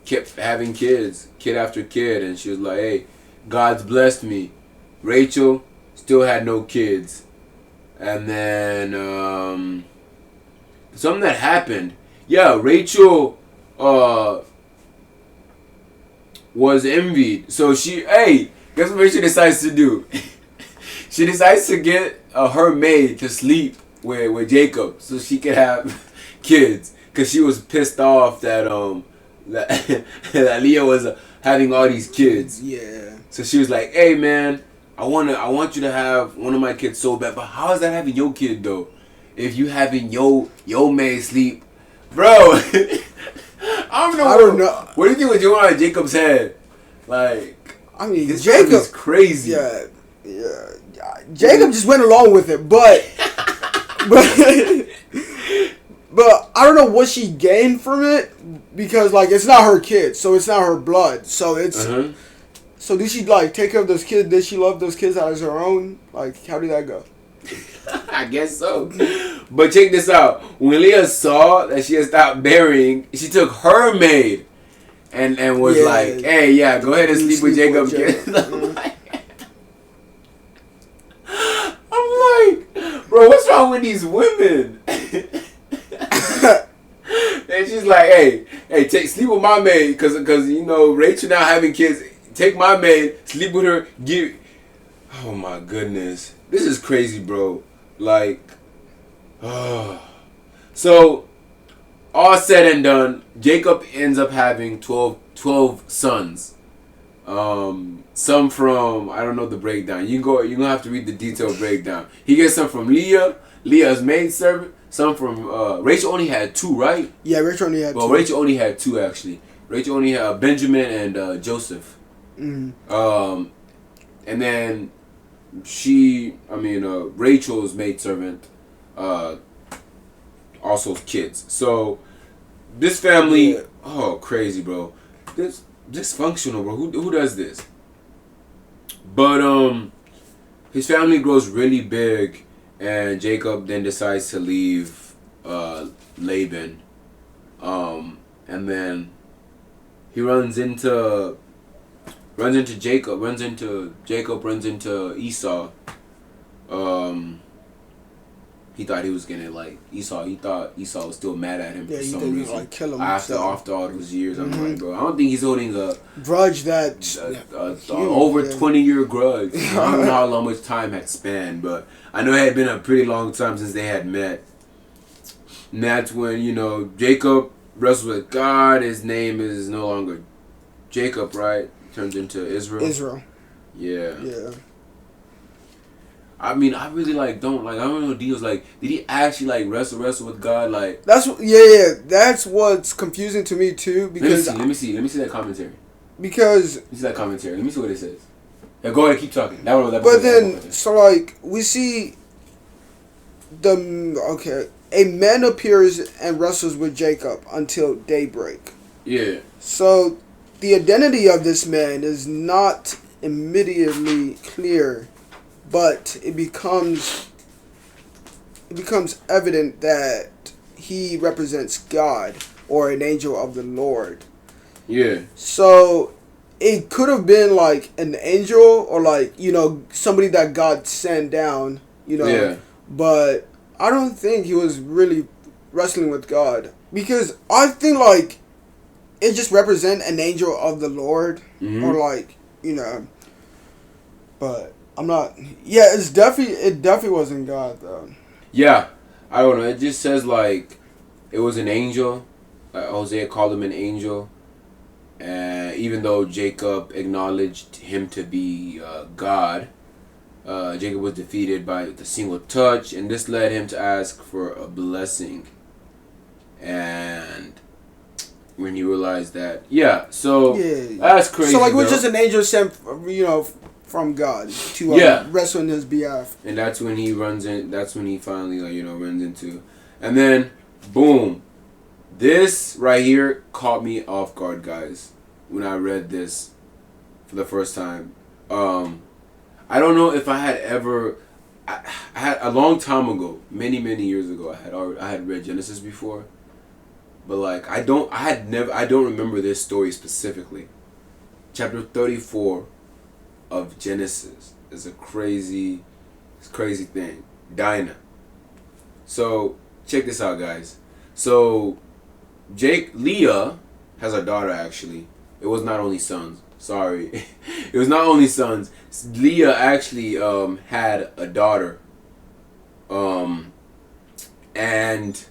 kept having kids, kid after kid, and she was like, "Hey, God's blessed me." Rachel still had no kids, and then something that happened. Yeah, Rachel was envied, so guess what Rachel decides to do? She decides to get her maid to sleep with Jacob so she could have kids. Because she was pissed off that that Leah was having all these kids. Yeah. So she was like, hey man, I want you to have one of my kids so bad. But how is that having your kid though? If you having your maid sleep. Bro, I don't know. What do you think was going on in Jacob's head? Like, I mean, Jacob is crazy. Yeah. Jacob just went along with it, but I don't know what she gained from it because it's not her kid, so it's not her blood. So it's so did she take care of those kids? Did she love those kids as her own? How did that go? I guess so. But check this out. When Leah saw that she had stopped bearing, she took her maid and was like, hey, yeah, go ahead and sleep with Jacob. I'm like, bro, what's wrong with these women? And she's like, hey, hey, sleep with my maid, cause you know Rachel now having kids. Take my maid, sleep with her. Oh my goodness, this is crazy, bro. Like, so all said and done, Jacob ends up having 12 sons. Some from, I don't know the breakdown. You're gonna have to read the detailed breakdown. He gets some from Leah's maidservant. Some from Rachel only had 2, right? Yeah, Rachel only had 2. Well, Rachel only had 2 actually. Rachel only had Benjamin and Joseph. Mm-hmm. And then Rachel's maidservant, also kids. So this family, crazy, bro. This dysfunctional, bro. Who does this? But his family grows really big, and Jacob then decides to leave Laban, and then he runs into Jacob, runs into Esau. He thought he was gonna like Esau. He thought Esau was still mad at him for some reason. Like kill him after all those years. I'm like, bro, I don't think he's holding a grudge that over 20-year grudge. I don't know how much time had spanned, but I know it had been a pretty long time since they had met. And that's when Jacob wrestles with God. His name is no longer Jacob, right? Turns into Israel. Yeah. I mean, I really I don't know deals. Like, did he actually wrestle with God? Like, that's what's confusing to me too. Because let me see that commentary. Because let me see that commentary. Let me see what it says. Yeah, go ahead, keep talking. But then, we see a man appears and wrestles with Jacob until daybreak. Yeah. So the identity of this man is not immediately clear. But it becomes evident that he represents God or an angel of the Lord. Yeah. So it could have been like an angel or somebody that God sent down, Yeah. But I don't think he was really wrestling with God, because I think it just represent an angel of the Lord, or but I'm not. Yeah, it definitely wasn't God though. Yeah, I don't know. It just says it was an angel. Hosea called him an angel, and even though Jacob acknowledged him to be God, Jacob was defeated by the single touch, and this led him to ask for a blessing. And when he realized that, that's crazy. So it was just an angel sent, from God to wrestle on his behalf. And that's when he runs in. That's when he finally runs into, and then boom, this right here caught me off guard, guys. When I read this for the first time, I don't know if I had ever. I had a long time ago, many years ago. I had read Genesis before, but I don't remember this story specifically. Chapter 34 of Genesis is a crazy thing. Dinah. So check this out, guys. So Leah has a daughter. Actually, it was not only sons. Sorry, it was not only sons. Leah actually had a daughter. And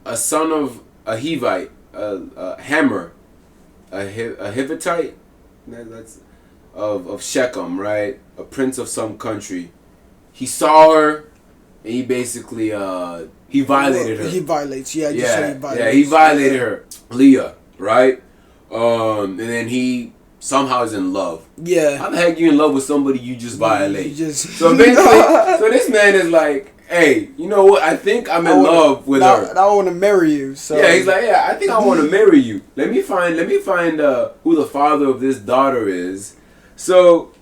a son of a Hivite, a Hammer, a Hivitite. That's of Shechem, right? A prince of some country. He saw her, and he basically he violated her. He violates, he violates. Yeah, he violated her, Leah, right? And then he somehow is in love. Yeah. How the heck you in love with somebody you just violate? So basically, so this man is like, hey, you know what? I think I'm in love with her. I want to marry you. So yeah, he's like, I think I want to marry you. Let me find who the father of this daughter is. So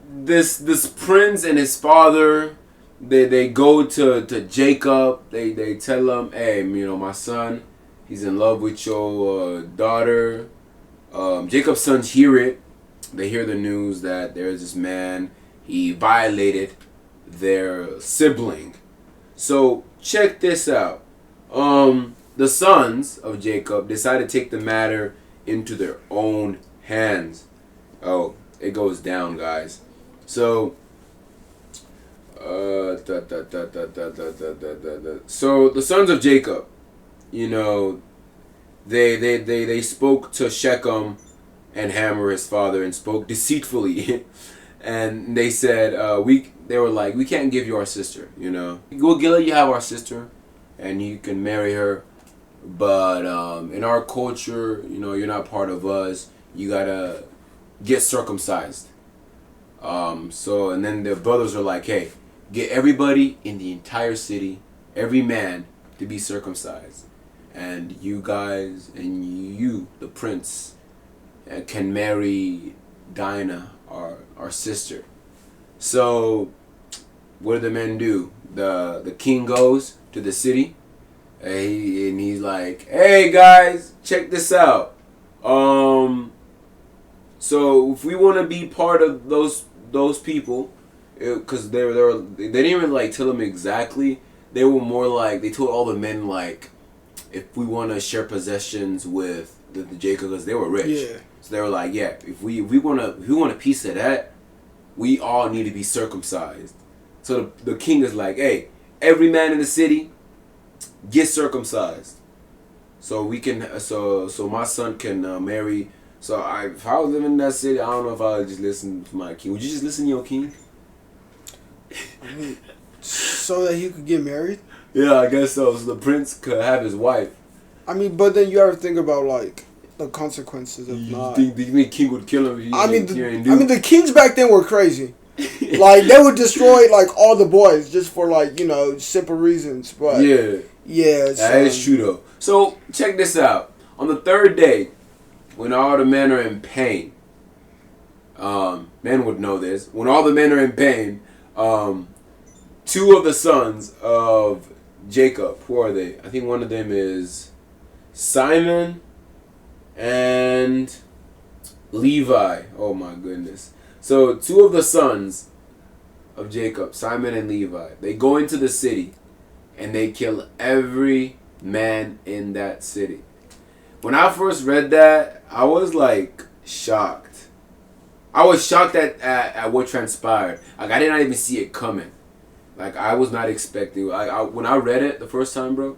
this prince and his father, they go to Jacob. They tell him, hey, my son, he's in love with your daughter. Jacob's sons hear it. They hear the news that there's this man. He violated their sibling. So check this out. the sons of Jacob decided to take the matter into their own hands. Oh, it goes down, guys. So, so the sons of Jacob, you know, they spoke to Shechem and Hamor, his father, and spoke deceitfully. And they said, they were like, we can't give you our sister, you know. We'll let you have our sister, and you can marry her. But in our culture, you know, you're not part of us. You gotta get circumcised. So, and then the brothers are like, hey, get everybody in the entire city, every man, to be circumcised. And you guys, and you, the prince, can marry Dinah, our sister. So, what do the men do? The king goes to the city, and he's like, hey guys, check this out. So if we want to be part of those people, because they didn't even like tell them exactly. They were more like, they told all the men like, if we want to share possessions with the Jacob, because they were rich. Yeah. So they were like, yeah, if we want a piece of that, we all need to be circumcised. So the king is like, hey, every man in the city, get circumcised. So we can, so my son can marry. So if I was living in that city, I don't know if I would just listen to my king. Would you just listen to your king? I mean, so that he could get married? Yeah, I guess so. So the prince could have his wife. I mean, but then you ever think about like the consequences of not. Do you think king would kill him? The kings back then were crazy. Like they would destroy like all the boys just for like, you know, simple reasons. But yeah, that is true though. So check this out. On the third day, when all the men are in pain, men would know this. When all the men are in pain, two of the sons of Jacob, who are they? I think one of them is Simon and Levi. Oh my goodness. So two of the sons of Jacob, Simon and Levi, they go into the city and they kill every man in that city. When I first read that, I was like shocked. I was shocked at what transpired. Like I did not even see it coming. Like I was not expecting. When I read it the first time, bro,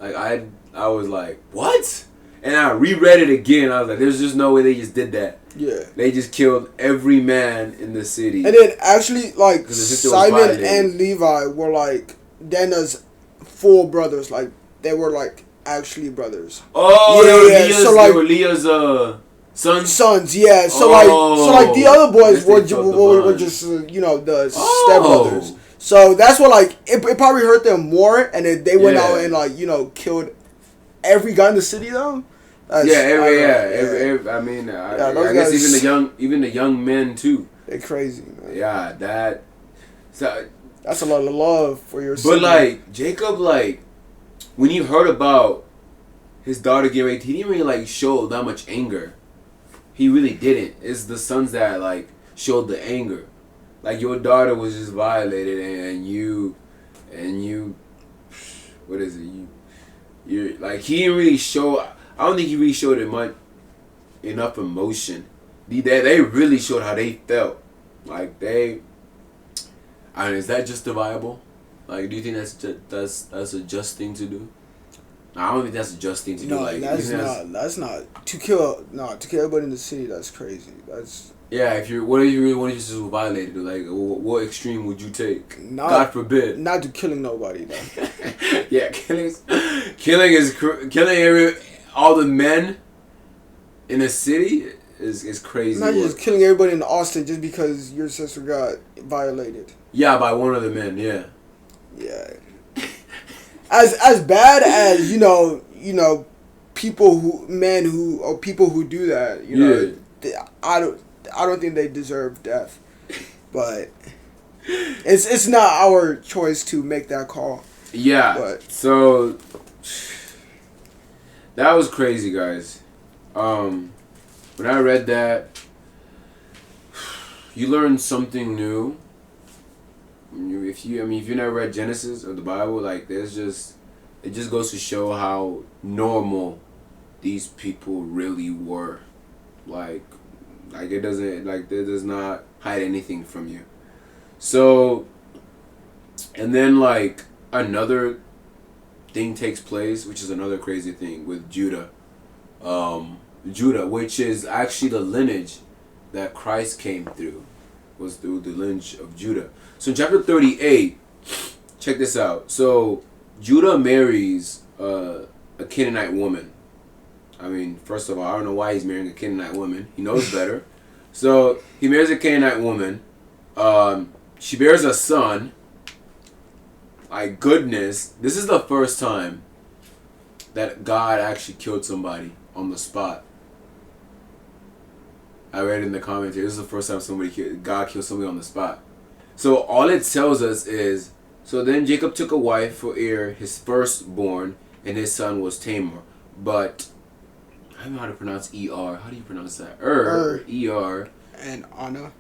like I was like, what? And I reread it again. I was like, there's just no way they just did that. Yeah. They just killed every man in the city. And then actually, like Simon and Levi were like Dana's full brothers. Like they were like actually brothers. Oh, yeah. They were Leah's sons. Sons, yeah. So like the other boys were just you know the stepbrothers. So that's what like it probably hurt them more, and then they went out and like, you know, killed every guy in the city though. I mean, I guess even the young men too. They're crazy, man. Yeah, that's a lot of love for your. But like Jacob, like when he heard about his daughter getting raped, he didn't really like show that much anger. He really didn't. It's the sons that like showed the anger. Like your daughter was just violated, and you, what is it? You're like he didn't really show. I don't think he really showed enough emotion. They really showed how they felt. Like I mean, is that justifiable? Like, do you think that's a just thing to do? I don't think that's a just thing to do. Like, that's not to kill everybody in the city. That's crazy. That's what if you really wanted to just violate it? Like, what extreme would you take? God forbid. Not to killing nobody though. Yeah, killing all the men in a city is crazy. Not just killing everybody in Austin just because your sister got violated. Yeah, by one of the men. Yeah. Yeah. As bad as people who do that, you know, I don't think they deserve death, but it's not our choice to make that call. Yeah. But so that was crazy, guys. When I read that, you learn something new. If you never read Genesis or the Bible, like there's it just goes to show how normal these people really were. Like it doesn't, like, it does not hide anything from you. So, and then like another thing takes place, which is another crazy thing with Judah. Judah, which is actually the lineage that Christ came through, was through the lineage of Judah. So in chapter 38, check this out. So Judah marries a Canaanite woman. I mean, first of all, I don't know why he's marrying a Canaanite woman. He knows better. So he marries a Canaanite woman. She bears a son. My goodness, this is the first time that God actually killed somebody on the spot. I read in the commentary, this is the first time God killed somebody on the spot. So all it tells us is, so then Jacob took a wife for Er, his firstborn, and his son was Tamar. But I don't know how to pronounce E-R. How do you pronounce that? E-R. And Anna.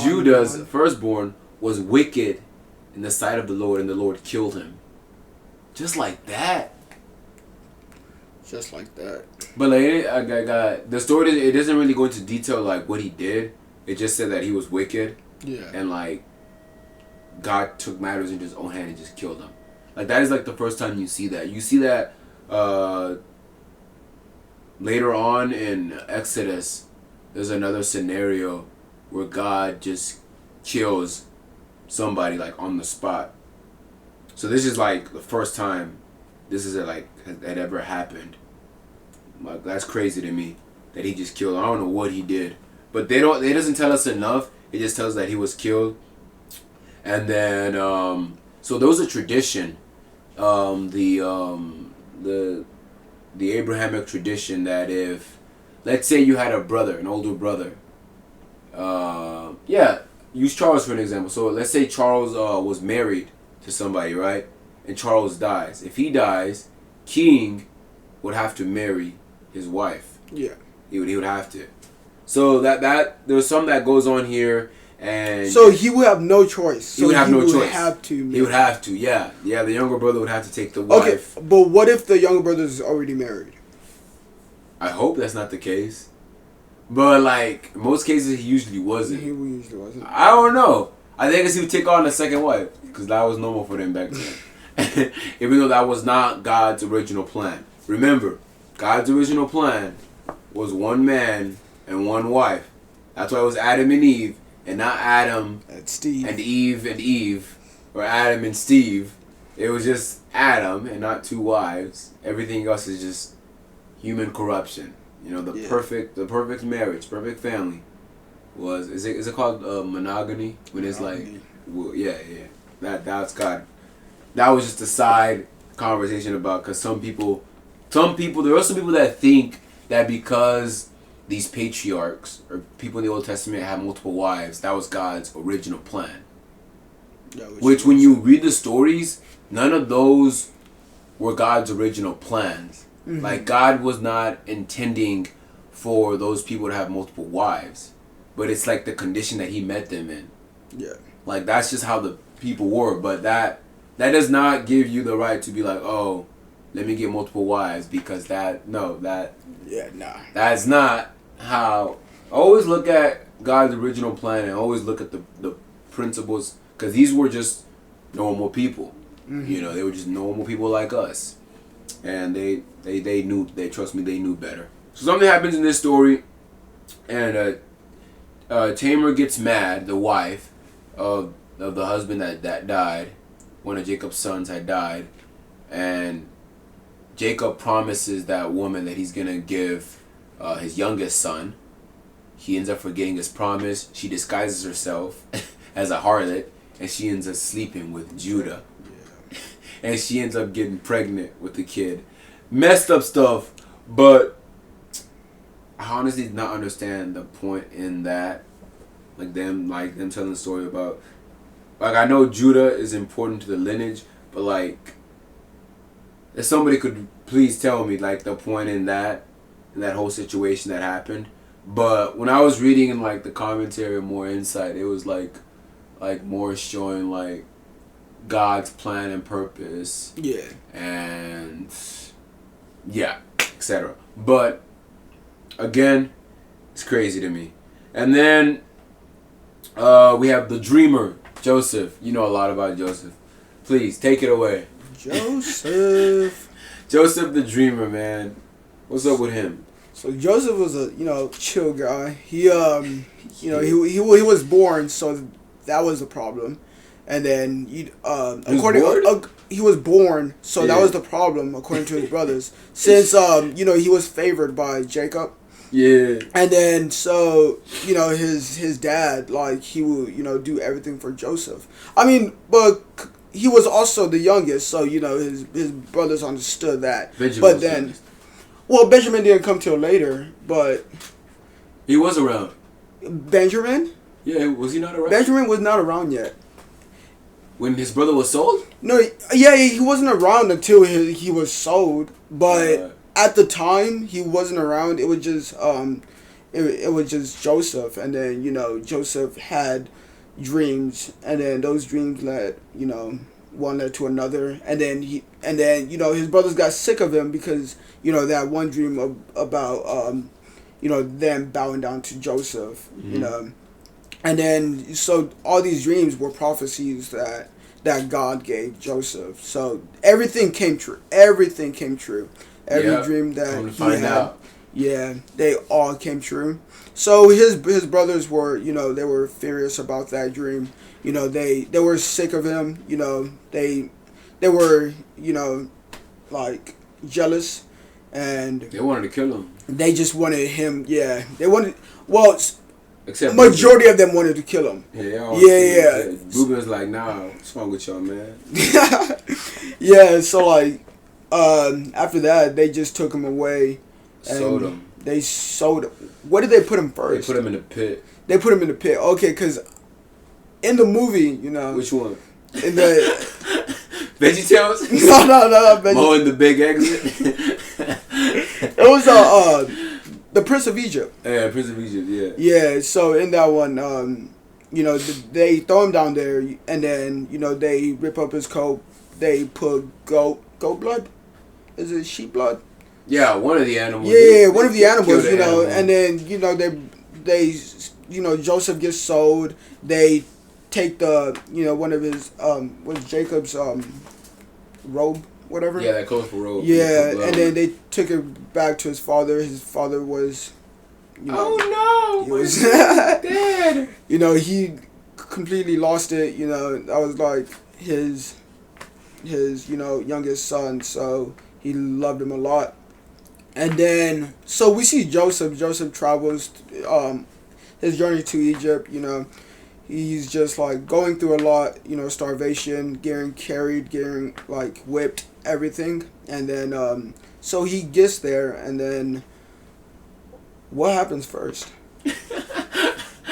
Judah's firstborn was wicked in the sight of the Lord, and the Lord killed him. Just like that. Just like that. But like, I got the story. It doesn't really go into detail like what he did. It just said that he was wicked. Yeah. And like, God took matters into his own hand and just killed him. Like, that is like the first time you see that. You see that later on in Exodus. There's another scenario where God just kills somebody like on the spot. So this is like the first time this is like had ever happened. Like, that's crazy to me that he just killed. I don't know what he did, but it doesn't tell us enough. It just tells that he was killed. And then so there was a tradition, the Abrahamic tradition, that if, let's say you had a brother, an older brother, use Charles for an example. So let's say Charles was married to somebody, right? And Charles dies. If he dies, King would have to marry his wife. Yeah. He would have to. So that there's some that goes on here, and so he would have no choice. So he would have no choice. He would have to. Yeah. The younger brother would have to take the wife. Okay, but what if the younger brother is already married? I hope that's not the case. But like, in most cases, he usually wasn't. He usually wasn't. I don't know. I think he would take on a second wife, because that was normal for them back then. Even though that was not God's original plan. Remember, God's original plan was one man and one wife. That's why it was Adam and Eve, and not Adam and Steve and Eve, or Adam and Steve. It was just Adam and not two wives. Everything else is just human corruption. You know, the perfect marriage, perfect family was, is it called monogamy? When it's like, well, yeah. That's God. That was just a side conversation about, because there are some people that think that because these patriarchs or people in the Old Testament have multiple wives, that was God's original plan. Which when you read the stories, none of those were God's original plans. Mm-hmm. Like, God was not intending for those people to have multiple wives, but it's like the condition that he met them in. Yeah. Like, that's just how the people were, but that does not give you the right to be like, oh, let me get multiple wives, because that's not how. Always look at God's original plan, and always look at the principles, because these were just normal people. Mm-hmm. You know, they were just normal people like us, and they knew, trust me, they knew better. So something happens in this story, and Tamar gets mad, the wife of the husband that died. One of Jacob's sons had died, and Jacob promises that woman that he's gonna give his youngest son. He ends up forgetting his promise. She disguises herself as a harlot, and she ends up sleeping with Judah. Yeah. And she ends up getting pregnant with the kid. Messed up stuff, but I honestly did not understand the point in that. Like them telling the story about, like, I know Judah is important to the lineage, but like, if somebody could please tell me like the point in that whole situation that happened. But when I was reading in like the commentary, more insight, it was like more showing like God's plan and purpose. Yeah. And yeah, etc. But again, it's crazy to me. And then we have the dreamer, Joseph. You know a lot about Joseph. Please take it away. Joseph. Joseph the dreamer, man. What's up with him? So Joseph was a chill guy. He he was born, so that was a problem. And then he was born, so that was the problem according to his brothers. Since he was favored by Jacob. Yeah. And then so his dad, like, he would do everything for Joseph. I mean, but he was also the youngest, so his brothers understood that. Benjamin but then, well, Benjamin didn't come till later, but he was around. Benjamin? Yeah, was he not around? Benjamin was not around yet. When his brother was sold? No, yeah, he wasn't around until he was sold, but at the time he wasn't around. It was just it was just Joseph, and then Joseph had dreams, and then those dreams led one led to another, and then his brothers got sick of him because that one dream about them bowing down to Joseph, and then so all these dreams were prophecies that God gave Joseph. So everything came true. Every dream that he had, yeah, they all came true. So his brothers were they were furious about that dream. They were sick of him. They were like jealous, and they wanted to kill him. They just wanted him. Yeah, they wanted. Except majority of them wanted to kill him. Yeah. Ruben's like, nah, what's wrong with y'all, man? Yeah, so like, after that, they just took him away. And sold him. They sold him. Where did they put him first? They put him in the pit. They put him in the pit. Okay, because in the movie, Which one? In the... VeggieTales? No. Mowing the big exit? It was the Prince of Egypt. Yeah, Prince of Egypt, yeah. Yeah, so in that one, they throw him down there, and then, they rip up his coat. They put goat blood? Is it sheep blood? Yeah, one of the animals. Yeah, one of the animals, and then, they Joseph gets sold. They take the, one of his, was Jacob's, robe, whatever. Yeah, that colorful robe. Yeah, and then they took it back to his father. His father was, oh no, he was dead. He completely lost it. That was like his youngest son, so he loved him a lot. And then, so we see Joseph. Joseph travels, his journey to Egypt. He's just like going through a lot. Starvation, getting carried, getting like whipped, everything. And then, so he gets there, and then, what happens first?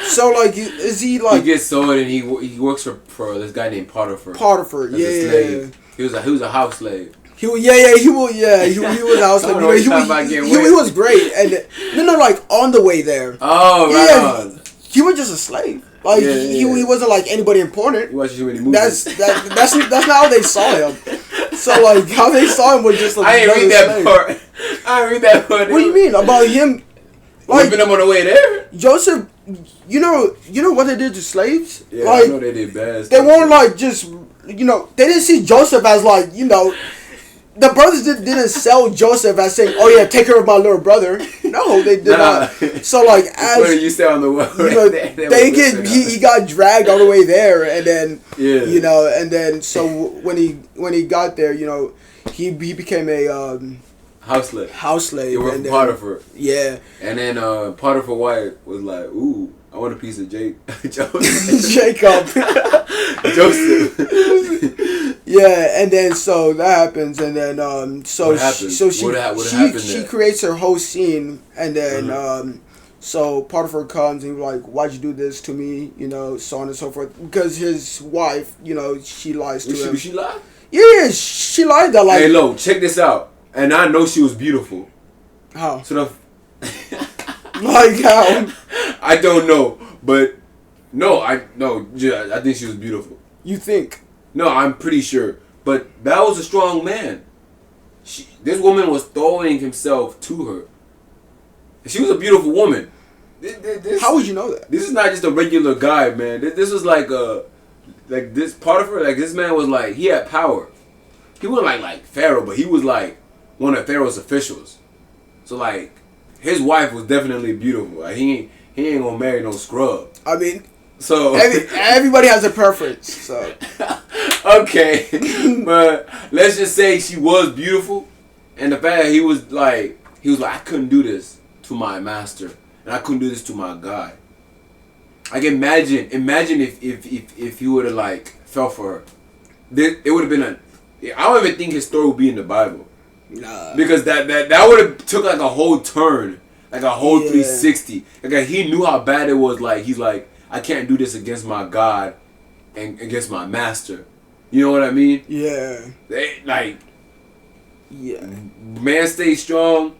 So like, is he like? He gets sold, and he works for this guy named Potiphar. Potiphar, yeah. He was a house slave. He was a house slave. He was great, and no, like on the way there. Oh, right on. He was just a slave. Like he wasn't like anybody important. You watch too many movies. That's not how they saw him. So like how they saw him was just like I didn't read that part. I didn't read that part. What do you mean about him? Like whipping them on the way there. Joseph, you know what they did to slaves? Yeah, like, I know they did bad. They weren't like just they didn't see Joseph as like the brothers didn't sell Joseph as saying, "Oh yeah, take care of my little brother." No, they did not. So like as you stay on the well, he got dragged all the way there, and then and then so when he got there, he became a house slave. He worked for Potiphar. Yeah. And then Potiphar wife was like, "Ooh, I want a piece of Joseph." Jacob. Joseph. Yeah, and then so that happens, and then she creates her whole scene, and then so Potiphar comes and he's like, "Why'd you do this to me?" So on and so forth. Because his wife, she lies to him. She lied? Yeah, she lied. That like, hey, Lo, check this out. And I know she was beautiful. How? So like how? I don't know, but I think she was beautiful. You think? No, I'm pretty sure. But that was a strong man. This woman was throwing himself to her. She was a beautiful woman. How would you know that? This is not just a regular guy, man. This was like this part of her. Like this man was like he had power. He wasn't like Pharaoh, but he was like one of Pharaoh's officials. So like his wife was definitely beautiful. Like he ain't gonna marry no scrub. I mean, so everybody has a preference. So okay, but let's just say she was beautiful, and the fact that he was like I couldn't do this to my master, and I couldn't do this to my God. Like imagine if he would have like fell for her, it would have been I don't even think his story would be in the Bible. Nah. Because that would have took like a whole turn, like a whole 360. Like he knew how bad it was. Like he's like, I can't do this against my God and against my master. You know what I mean? Yeah. Man, stay strong.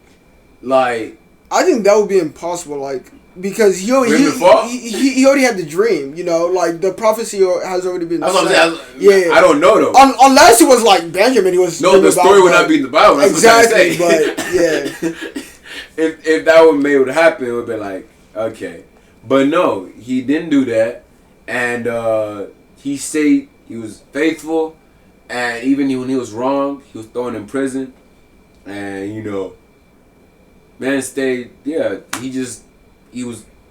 Like I think that would be impossible. Like because he already had the dream. You know, like the prophecy has already been. That's what I'm saying. I don't know though. Unless it was like Benjamin, he was. No, the story would not be in the Bible. That's exactly, but yeah. if that would happen, it would be like okay, but no, he didn't do that, and he stayed. He was faithful, and even when he was wrong, he was thrown in prison, and man stayed. Yeah, he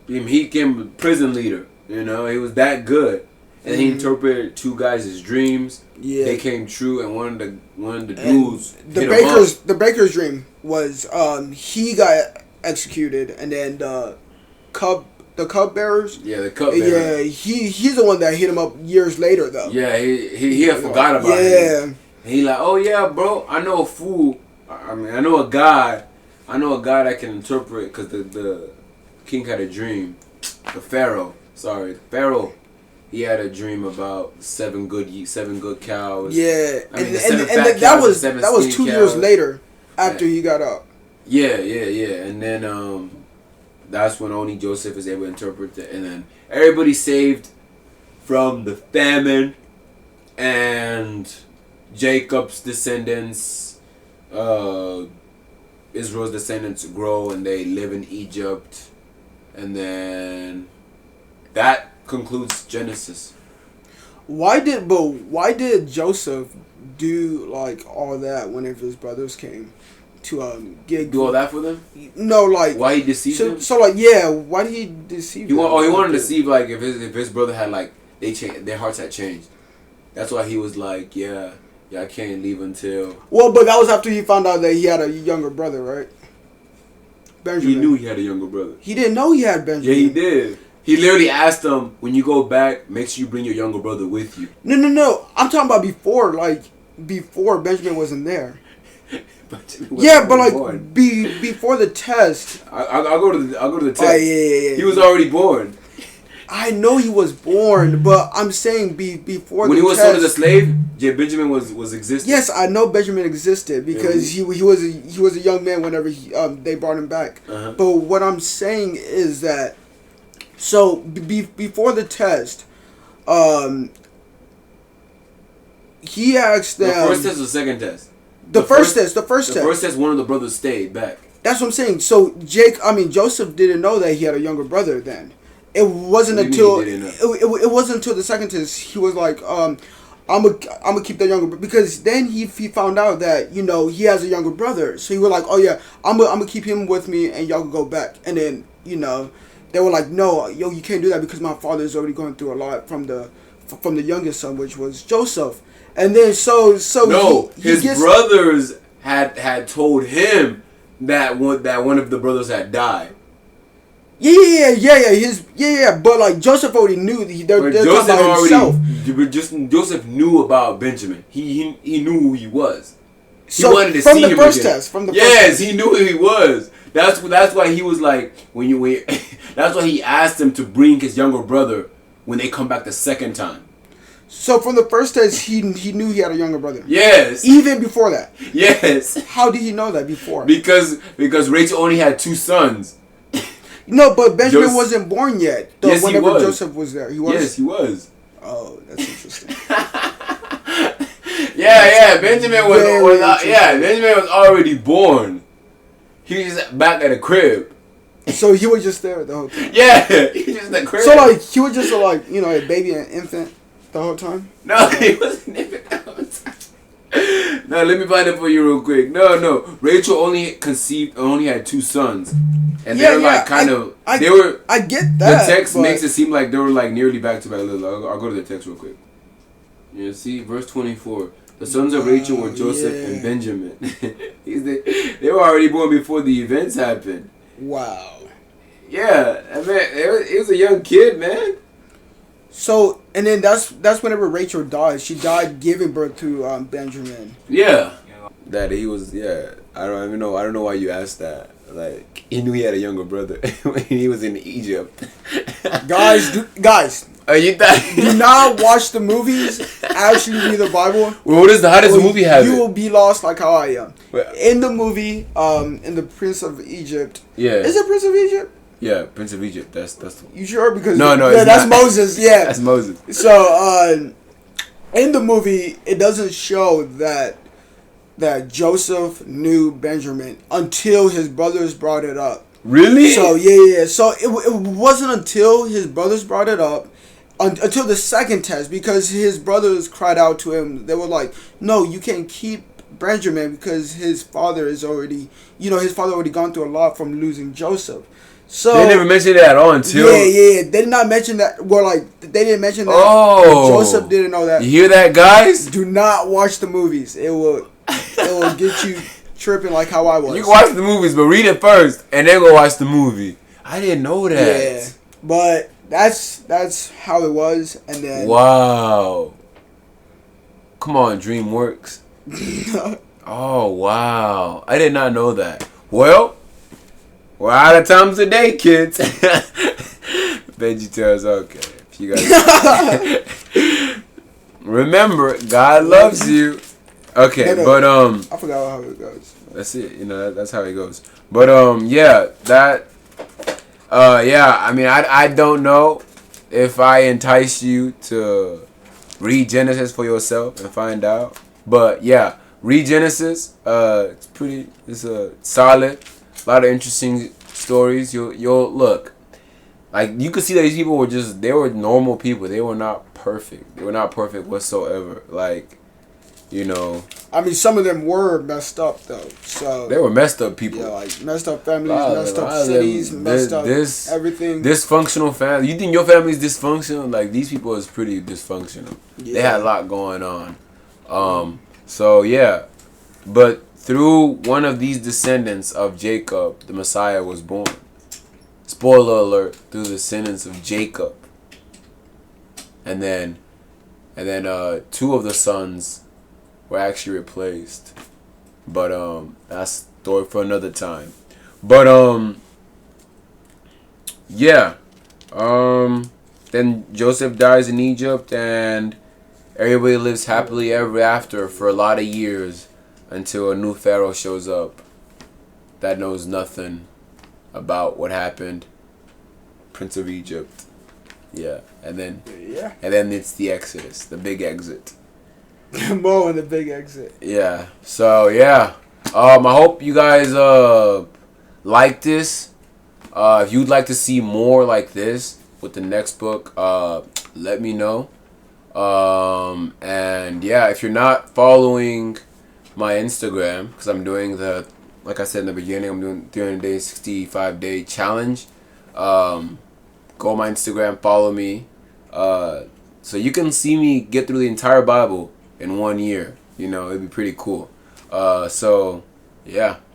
became a prison leader. You know, he was that good, and he interpreted two guys' dreams. Yeah, they came true, and one of the dudes. The baker's dream was he got executed, and then the cup bearers. Yeah, the cup bearer. Yeah, he's the one that hit him up years later though. Yeah, he had forgot about it. Yeah, and he like, oh yeah, bro, I know a fool. I mean, I know a guy that can interpret because the king had a dream. The Pharaoh, he had a dream about seven good cows. Yeah, and that was 2 years later after he got out. Yeah, and then that's when only Joseph is able to interpret it, and then everybody's saved from the famine, and Jacob's descendants, Israel's descendants grow and they live in Egypt, and then that concludes Genesis. Why did Joseph do like all that whenever his brothers came to do all that for them? No, like why he deceived them? So like yeah, why did he deceive them? He wanted to deceive like if his brother had like their hearts had changed. That's why he was like, yeah, I can't leave until. Well, but that was after he found out that he had a younger brother, right? Benjamin. He knew he had a younger brother. He didn't know he had Benjamin. Yeah, he did. He literally asked him, when you go back, make sure you bring your younger brother with you. No. I'm talking about before Benjamin wasn't there. Yeah, but like before the test. I'll go to the test. Yeah. He was already born. I know he was born, but I'm saying before when the he was test, sold as a slave, Benjamin was existing. Yes, I know Benjamin existed because he was a young man whenever they brought him back. Uh-huh. But what I'm saying is that so before the test, he asked them. The first test or the second test? The first test. The first test, one of the brothers stayed back. That's what I'm saying. So Joseph didn't know that he had a younger brother then. It wasn't until it wasn't until the second test he was like, I'm gonna keep that younger, because then he found out that he has a younger brother, so he was like, oh yeah, I'm gonna keep him with me and y'all can go back. And then they were like, no, you can't do that because my father is already going through a lot from the youngest son, which was Joseph. And then so no, his brothers had told him that one of the brothers had died. Yeah. But like Joseph already knew they're talking about himself. Joseph knew about Benjamin. He knew who he was. He wanted to see him again. From the first test, he knew who he was. That's why he was like that's why he asked him to bring his younger brother when they come back the second time. So from the first test, he knew he had a younger brother. Yes. Even before that. Yes. How did he know that before? Because Rachel only had 2 sons. No, but Benjamin wasn't born yet. Yes, whenever he was. Joseph was there, he was. Yes, he was. Oh, that's interesting. Yeah. Benjamin was, Very interesting. Benjamin was already born. He was just back at the crib. So he was just there the whole time. Yeah, he was just in the crib. So like he was just like a baby and infant the whole time. No, he wasn't even outside. No, let me find it for you real quick. No. Rachel only had 2 sons. And they were like I get that. The text makes it seem like they were like nearly back to back. I'll go to the text real quick. You see, verse 24. The sons of Rachel were Joseph and Benjamin. They were already born before the events happened. Wow. Yeah, I mean, he was a young kid, man. So, and then that's whenever Rachel died. She died giving birth to Benjamin. Yeah. That he was, I don't know why you asked that. Like, he knew he had a younger brother when he was in Egypt. Guys. You thought? Do not watch the movies. Actually read the Bible. Well, how does the movie have You will be lost like how I am. Well, in the movie, in the Prince of Egypt. Yeah. Is it Prince of Egypt? Yeah, Prince of Egypt. That's You sure? Because no, that's not. Moses. Yeah, that's Moses. So, in the movie, it doesn't show that Joseph knew Benjamin until his brothers brought it up. Really? So yeah. So it wasn't until his brothers brought it up, until the second test, because his brothers cried out to him. They were like, "No, you can't keep Benjamin because his father is already, his father already gone through a lot from losing Joseph." So they never mentioned that at all until They did not mention that. Well, like they didn't mention that. Oh, Joseph didn't know that. You hear that, guys? Do not watch the movies. It will get you tripping like how I was. You can watch the movies, but read it first and then go watch the movie. I didn't know that. Yeah, but that's how it was, and then wow. Come on, DreamWorks. Oh wow, I did not know that. Well, we're out of time today, kids. Veggie Tales, okay. If you guys remember, God loves you. Okay, no, but I forgot how it goes. That's it. That's how it goes. But I mean, I don't know if I entice you to read Genesis for yourself and find out. But yeah, read Genesis. It's a solid. A lot of interesting stories. You'll look. Like, you could see that these people they were normal people. They were not perfect. They were not perfect whatsoever. Like, I mean, some of them were messed up though. So they were messed up people. Yeah, like messed up families, messed up cities, messed up everything. Dysfunctional family. You think your family's dysfunctional? Like, these people is pretty dysfunctional. Yeah. They had a lot going on. So yeah, but through one of these descendants of Jacob, the Messiah was born. Spoiler alert, through the descendants of Jacob. And then 2 of the sons were actually replaced. But that's a story for another time. But then Joseph dies in Egypt, and everybody lives happily ever after for a lot of years until a new pharaoh shows up that knows nothing about what happened. Prince of Egypt. Yeah. And then it's the Exodus, the big exit. More in the big exit. Yeah. So yeah. I hope you guys like this. If you'd like to see more like this with the next book, let me know. And yeah, if you're not following my Instagram, because I'm doing like I said in the beginning, I'm doing 300-day, 65-day challenge. Go on my Instagram, follow me, so you can see me get through the entire Bible in 1 year. It'd be pretty cool. So yeah,